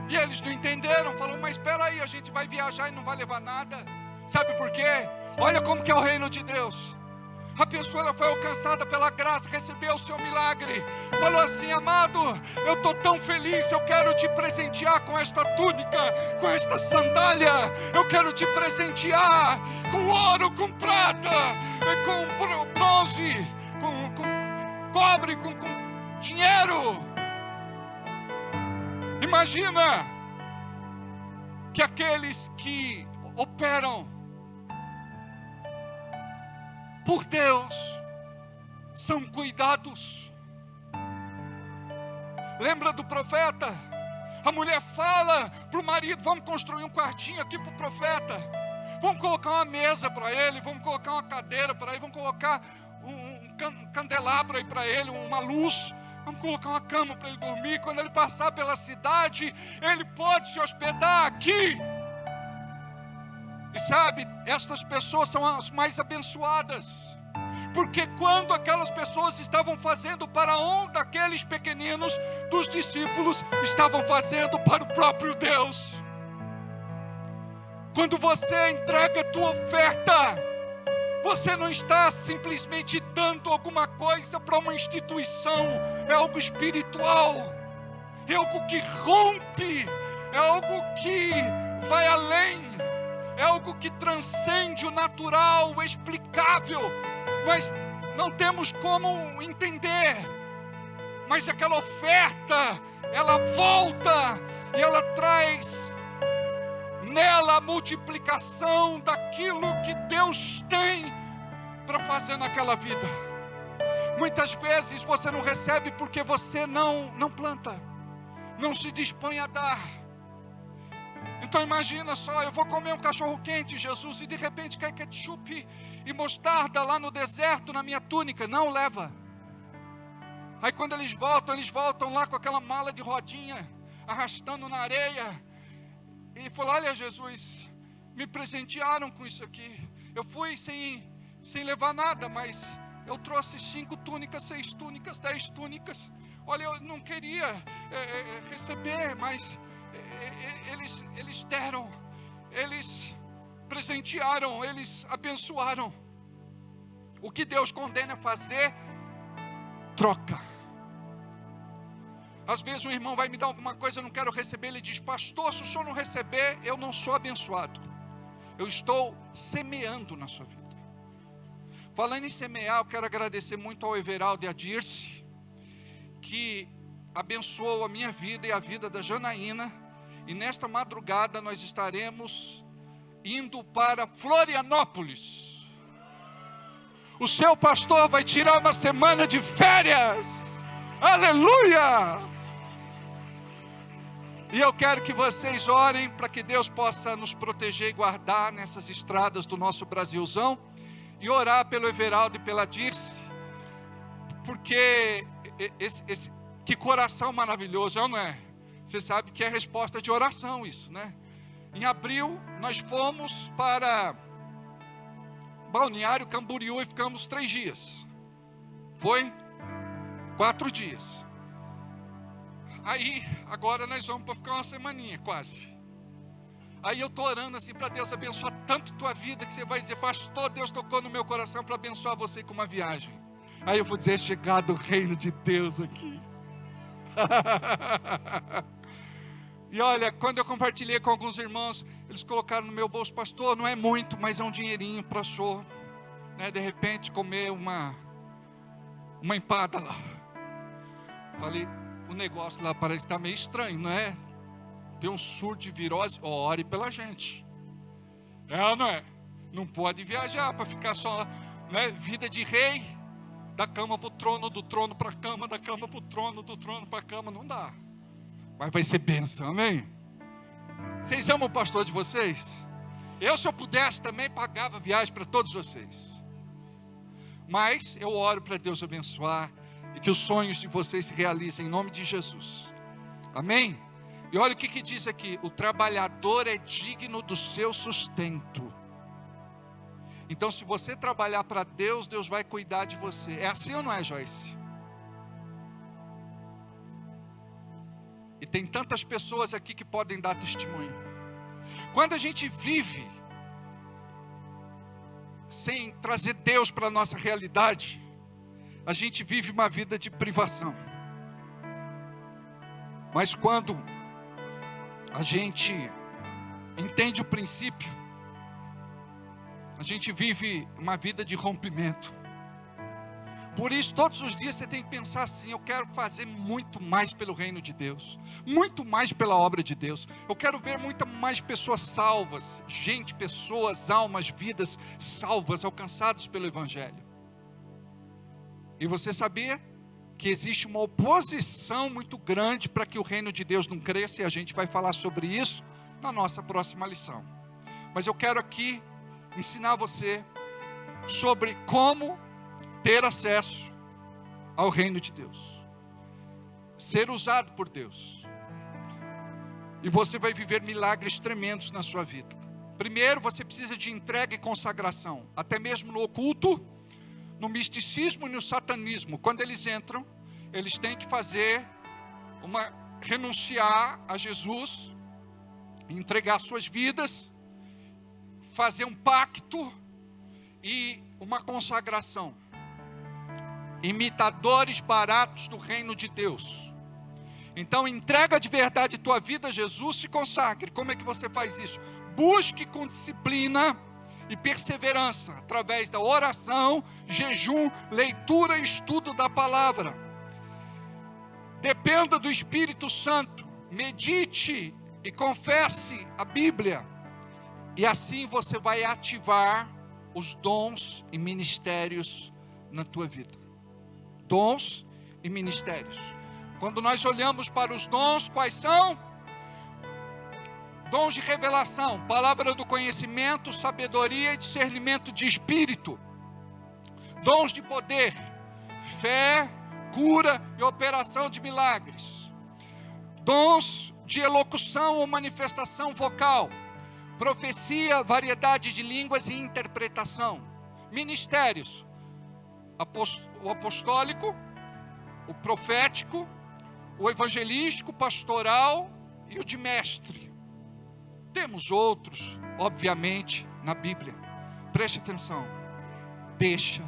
E eles não entenderam, falaram, mas espera aí, a gente vai viajar e não vai levar nada. Sabe por quê? Olha como que é o reino de Deus. A pessoa ela foi alcançada pela graça, recebeu o seu milagre, falou assim, amado, eu estou tão feliz, eu quero te presentear com esta túnica, com esta sandália, eu quero te presentear com ouro, com prata, com bronze, com cobre, com dinheiro. Imagina que aqueles que operam por Deus são cuidados. Lembra do profeta? A mulher fala para o marido, vamos construir um quartinho aqui para o profeta, vamos colocar uma mesa para ele, vamos colocar uma cadeira para ele, vamos colocar um candelabro aí para ele, uma luz, vamos colocar uma cama para ele dormir. Quando ele passar pela cidade, ele pode se hospedar aqui. E sabe, estas pessoas são as mais abençoadas, porque quando aquelas pessoas estavam fazendo para a honra daqueles pequeninos, dos discípulos, estavam fazendo para o próprio Deus. Quando você entrega a tua oferta, você não está simplesmente dando alguma coisa para uma instituição, é algo espiritual, é algo que rompe, é algo que vai além, é algo que transcende o natural, o explicável, mas não temos como entender. Mas aquela oferta, ela volta e ela traz nela a multiplicação daquilo que Deus tem para fazer naquela vida. Muitas vezes você não recebe porque você não planta, não se dispõe a dar. Então imagina só, eu vou comer um cachorro quente, Jesus, e de repente cai ketchup e mostarda lá no deserto na minha túnica. Não leva. Aí quando eles voltam lá com aquela mala de rodinha, arrastando na areia, e falou, olha Jesus, me presentearam com isso aqui, eu fui sem levar nada, mas eu trouxe 5 túnicas, 6 túnicas, 10 túnicas, olha, eu não queria receber, mas eles deram, eles presentearam, eles abençoaram. O que Deus condena a fazer, troca. Às vezes um irmão vai me dar alguma coisa, eu não quero receber, ele diz, pastor, se o senhor não receber, eu não sou abençoado. Eu estou semeando na sua vida. Falando em semear, eu quero agradecer muito ao Everaldo e a Dirce, que abençoou a minha vida e a vida da Janaína. E nesta madrugada nós estaremos indo para Florianópolis. O seu pastor vai tirar uma semana de férias. Aleluia! E eu quero que vocês orem para que Deus possa nos proteger e guardar nessas estradas do nosso Brasilzão. E orar pelo Everaldo e pela Dirce. Porque que coração maravilhoso, não é? Você sabe que é resposta de oração isso, né? Em abril nós fomos para Balneário Camboriú e ficamos 3 dias. Foi 4 dias. Aí agora nós vamos para ficar uma semaninha quase. Aí eu estou orando assim para Deus abençoar tanto tua vida, que você vai dizer, pastor, Deus tocou no meu coração para abençoar você com uma viagem. Aí eu vou dizer, chegado o reino de Deus aqui. E olha, quando eu compartilhei com alguns irmãos, eles colocaram no meu bolso, pastor, não é muito, mas é um dinheirinho para o senhor, né, de repente comer uma empada lá. Falei, o negócio lá parece estar meio estranho, não é? Tem um surto de virose, ore pela gente. É ou não é? Não pode viajar para ficar só, né, vida de rei, da cama para o trono, do trono para a cama, da cama para o trono, do trono para a cama, não dá. Mas vai ser bênção, amém? Vocês amam o pastor de vocês? Eu, se eu pudesse, também pagava viagem para todos vocês. Mas eu oro para Deus abençoar e que os sonhos de vocês se realizem em nome de Jesus. Amém? E olha o que diz aqui: o trabalhador é digno do seu sustento. Então, se você trabalhar para Deus, Deus vai cuidar de você. É assim ou não é, Joyce? E tem tantas pessoas aqui que podem dar testemunho. Quando a gente vive sem trazer Deus para a nossa realidade, a gente vive uma vida de privação. Mas quando a gente entende o princípio, a gente vive uma vida de rompimento. Por isso, todos os dias você tem que pensar assim: eu quero fazer muito mais pelo reino de Deus, muito mais pela obra de Deus. Eu quero ver muitas mais pessoas salvas, pessoas, almas, vidas salvas, alcançadas pelo Evangelho. E você sabia que existe uma oposição muito grande para que o reino de Deus não cresça? E a gente vai falar sobre isso na nossa próxima lição. Mas eu quero aqui ensinar você sobre como ter acesso ao reino de Deus, ser usado por Deus, e você vai viver milagres tremendos na sua vida. Primeiro, você precisa de entrega e consagração. Até mesmo no oculto, no misticismo e no satanismo, quando eles entram, eles têm que renunciar a Jesus, entregar suas vidas, fazer um pacto e uma consagração. Imitadores baratos do reino de Deus. Então, entrega de verdade tua vida a Jesus, se consagre. Como é que você faz isso? Busque com disciplina e perseverança, através da oração, jejum, leitura e estudo da palavra. Dependa do Espírito Santo, medite e confesse a Bíblia, e assim você vai ativar os dons e ministérios na tua vida. Dons e ministérios. Quando nós olhamos para os dons, quais são? Dons de revelação, palavra do conhecimento, sabedoria e discernimento de espírito. Dons de poder, fé, cura e operação de milagres. Dons de elocução ou manifestação vocal, profecia, variedade de línguas e interpretação. Ministérios, o apostólico, o profético, o evangelístico, pastoral e o de mestre. Temos outros, obviamente, na Bíblia. Preste atenção. Deixa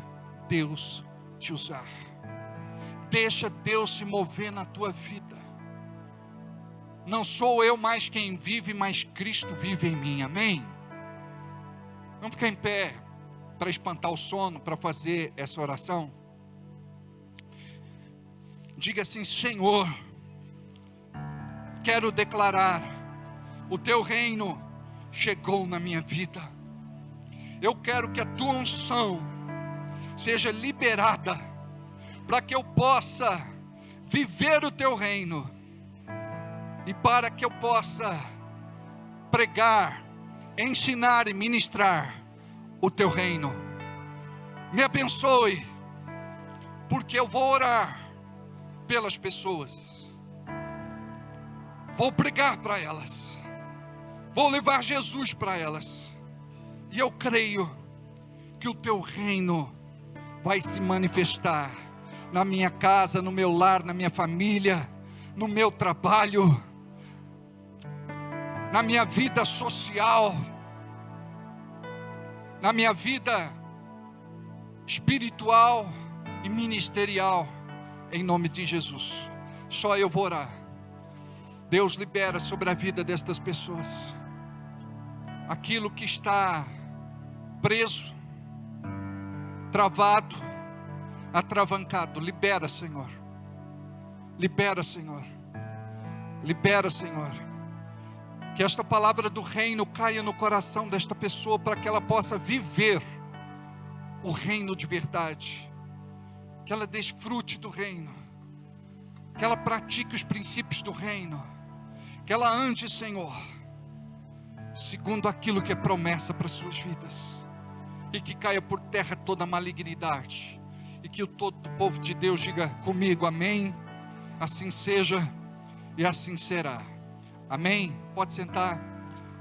Deus te usar. Deixa Deus se mover na tua vida. Não sou eu mais quem vive, mas Cristo vive em mim. Amém? Vamos ficar em pé para espantar o sono, para fazer essa oração. Diga assim: Senhor, quero declarar, o teu reino chegou na minha vida. Eu quero que a tua unção seja liberada, para que eu possa viver o teu reino, e para que eu possa pregar, ensinar e ministrar o teu reino. Me abençoe, porque eu vou orar pelas pessoas, vou pregar para elas, vou levar Jesus para elas, e eu creio que o teu reino vai se manifestar na minha casa, no meu lar, na minha família, no meu trabalho, na minha vida social, na minha vida espiritual e ministerial, em nome de Jesus. Só eu vou orar. Deus, libera sobre a vida destas pessoas aquilo que está preso, travado, atravancado. Libera, Senhor. Libera, Senhor. Libera, Senhor. Que esta palavra do reino caia no coração desta pessoa, para que ela possa viver o reino de verdade, que ela desfrute do reino, que ela pratique os princípios do reino, que ela ande, Senhor, segundo aquilo que é promessa para as suas vidas, e que caia por terra toda a malignidade, e que todo o povo de Deus diga comigo: amém, assim seja e assim será. Amém? Pode sentar.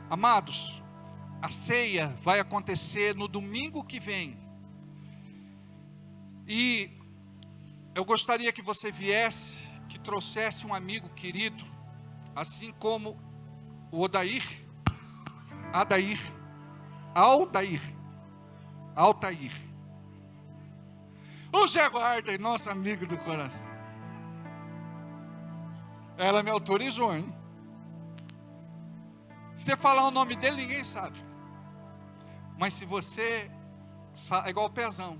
Amados, a ceia vai acontecer no domingo que vem. E eu gostaria que você viesse, que trouxesse um amigo querido, assim como o Altair, o Zé Guarda, nosso amigo do coração. Ela me autorizou, hein? Se você falar o nome dele, ninguém sabe. Mas se você, é igual o Pezão.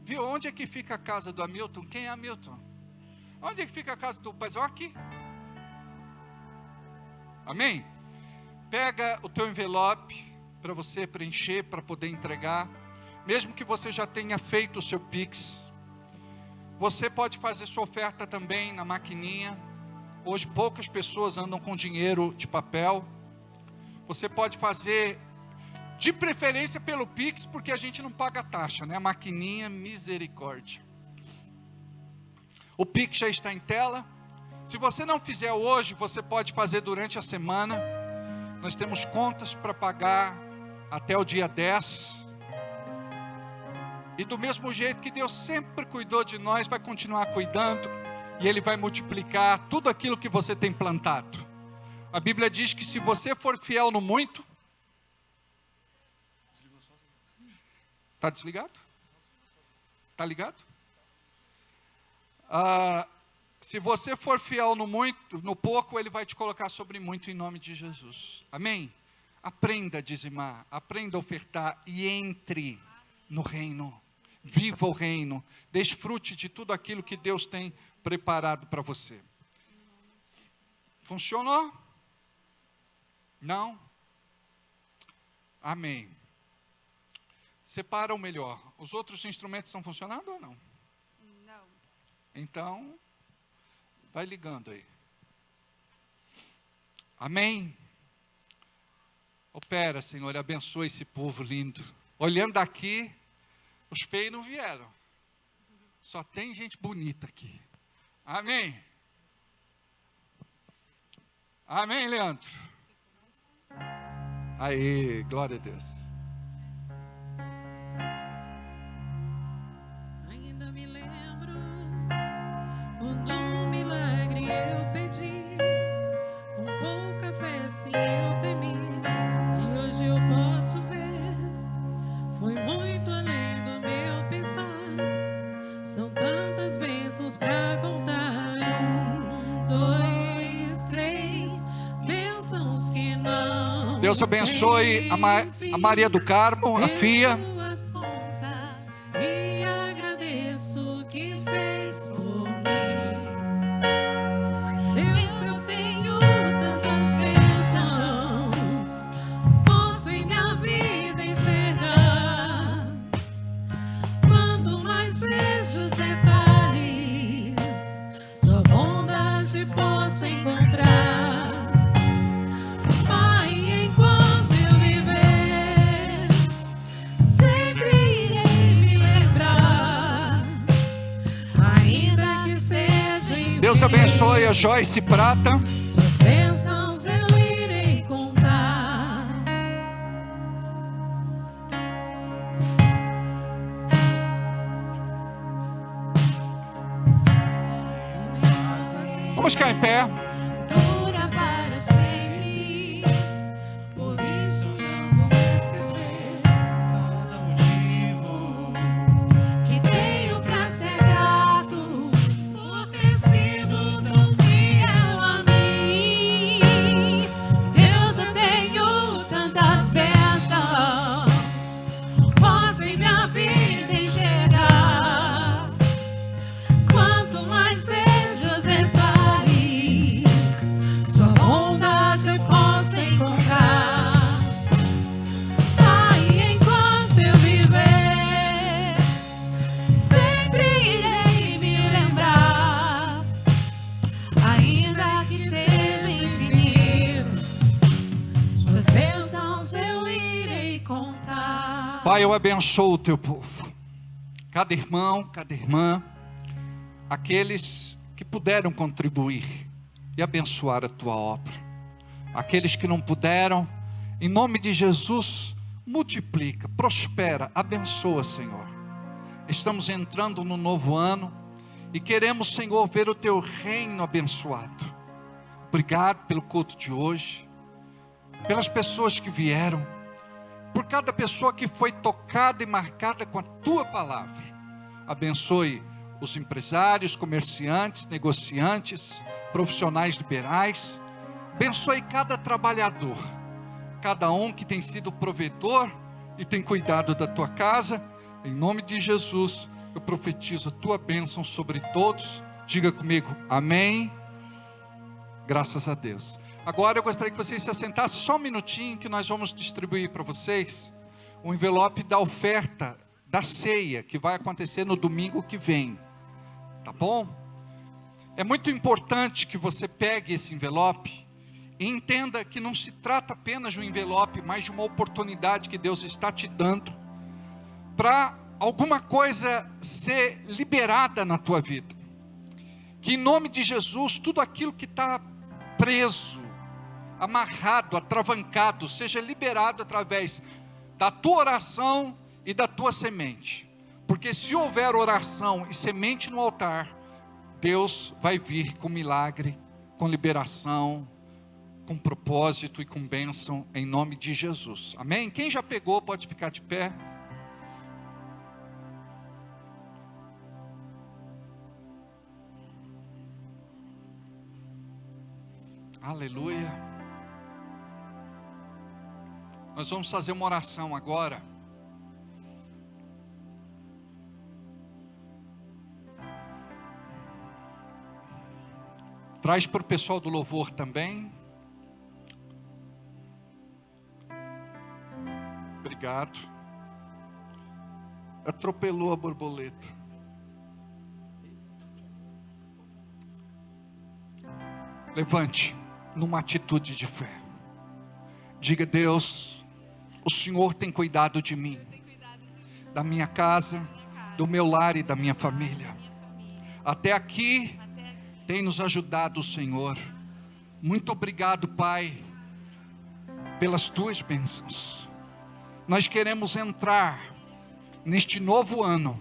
Viu onde é que fica a casa do Hamilton? Quem é Hamilton? Onde é que fica a casa do Pezão? Aqui. Amém? Pega o teu envelope para você preencher, para poder entregar. Mesmo que você já tenha feito o seu Pix, você pode fazer sua oferta também na maquininha. Hoje poucas pessoas andam com dinheiro de papel. Você pode fazer, de preferência pelo Pix, porque a gente não paga taxa, né? A maquininha, misericórdia. O Pix já está em tela. Se você não fizer hoje, você pode fazer durante a semana. Nós temos contas para pagar até o dia 10. E do mesmo jeito que Deus sempre cuidou de nós, vai continuar cuidando. E Ele vai multiplicar tudo aquilo que você tem plantado. A Bíblia diz que se você for fiel no muito... Está desligado? Está ligado? Se você for fiel no muito, no pouco, Ele vai te colocar sobre muito em nome de Jesus. Amém? Aprenda a dizimar, aprenda a ofertar e entre no reino. Viva o reino. Desfrute de tudo aquilo que Deus tem preparado para você. Funcionou? Não? Amém. Separa o melhor. Os outros instrumentos estão funcionando ou não? Não. Então, vai ligando aí. Amém? Opera, Senhor, abençoa esse povo lindo. Olhando daqui, os feios não vieram. Só tem gente bonita aqui. Amém? Amém, Leandro? Aí, glória a Deus. Ainda me lembro quando um milagre eu pedi, com pouca fé sim eu temi, e hoje eu posso ver, foi muito além do meu pensar, são tantas bênçãos pra contar, 1, 2, 3, bênçãos que não. Deus abençoe a Maria do Carmo, a Fia. E agradeço o que fez por mim. Deus, eu tenho tantas bênçãos, posso em minha vida enxergar. Quando mais vejo os detalhes, sua bondade posso encontrar. Deus abençoe a Joyce Prata. Suas bênçãos eu irei contar. Vamos ficar em pé. Dura para sempre, por isso não vou esquecer cada motivo que tenho pra ser grato, por ter sido tão fiel a mim. Deus, eu tenho tantas bênçãos, posso em minha vida enxergar. Quanto mais vejo os detalhes, sua bondade posso encontrar. Ai, enquanto eu viver, sempre irei me lembrar, ainda que seja infinito, suas bênçãos eu irei contar. Pai, eu abençoo o teu povo. Cada irmão, cada irmã, aqueles que puderam contribuir e abençoar a tua obra. Aqueles que não puderam, em nome de Jesus, multiplica, prospera, abençoa, Senhor. Estamos entrando no novo ano e queremos, Senhor, ver o teu reino abençoado. Obrigado pelo culto de hoje, pelas pessoas que vieram, por cada pessoa que foi tocada e marcada com a tua palavra. Abençoe os empresários, comerciantes, negociantes, profissionais liberais. Abençoe cada trabalhador, cada um que tem sido provedor e tem cuidado da tua casa. Em nome de Jesus, eu profetizo a tua bênção sobre todos. Diga comigo, amém. Graças a Deus. Agora eu gostaria que vocês se assentassem só um minutinho, que nós vamos distribuir para vocês um envelope da oferta da ceia, que vai acontecer no domingo que vem. Tá bom? É muito importante que você pegue esse envelope e entenda que não se trata apenas de um envelope, mas de uma oportunidade que Deus está te dando para alguma coisa ser liberada na tua vida. Que em nome de Jesus, tudo aquilo que está preso, amarrado, atravancado, seja liberado através da tua oração e da tua semente. Porque se houver oração e semente no altar, Deus vai vir com milagre, com liberação, com propósito e com bênção, em nome de Jesus. Amém? Quem já pegou pode ficar de pé. Aleluia. Nós vamos fazer uma oração agora. Traz para o pessoal do louvor também. Obrigado. Atropelou a borboleta. Levante numa atitude de fé. Diga: Deus, o Senhor tem cuidado de mim, da minha casa, do meu lar e da minha família. Até aqui tem nos ajudado o Senhor. Muito obrigado, Pai, pelas tuas bênçãos. Nós queremos entrar neste novo ano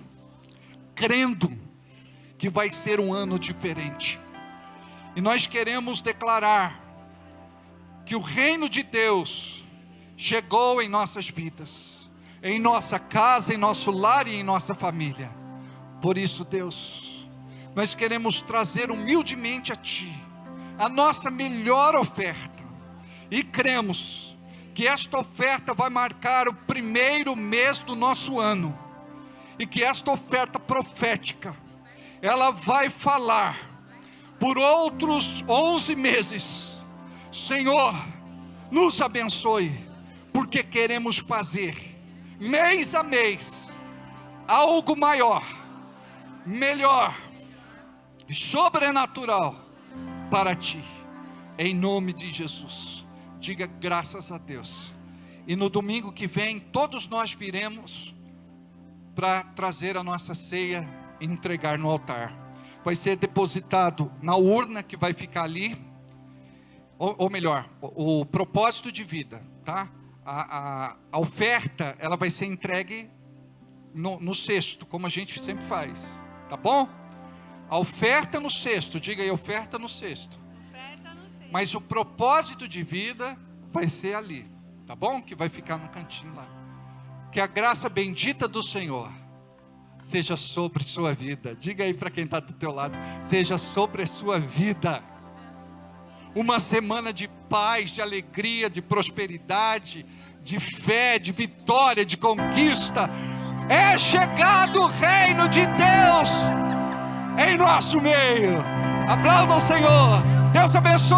crendo que vai ser um ano diferente. E nós queremos declarar que o reino de Deus chegou em nossas vidas, em nossa casa, em nosso lar e em nossa família. Por isso, Deus, nós queremos trazer humildemente a Ti a nossa melhor oferta, e cremos que esta oferta vai marcar o primeiro mês do nosso ano, e que esta oferta profética, ela vai falar por outros 11 meses. Senhor, nos abençoe, porque queremos fazer, mês a mês, algo maior, melhor, sobrenatural para Ti, em nome de Jesus. Diga graças a Deus. E no domingo que vem, todos nós viremos para trazer a nossa ceia e entregar no altar. Vai ser depositado na urna que vai ficar ali, ou melhor, o propósito de vida, tá? A oferta, ela vai ser entregue no cesto, como a gente sempre faz, tá bom? A oferta no cesto, diga aí, oferta no cesto. Mas o propósito de vida vai ser ali, tá bom? Que vai ficar no cantinho lá. Que a graça bendita do Senhor seja sobre sua vida. Diga aí para quem está do teu lado: seja sobre a sua vida. Uma semana de paz, de alegria, de prosperidade, de fé, de vitória, de conquista. É chegado o reino de Deus em nosso meio. Aplauda o Senhor. Deus abençoe.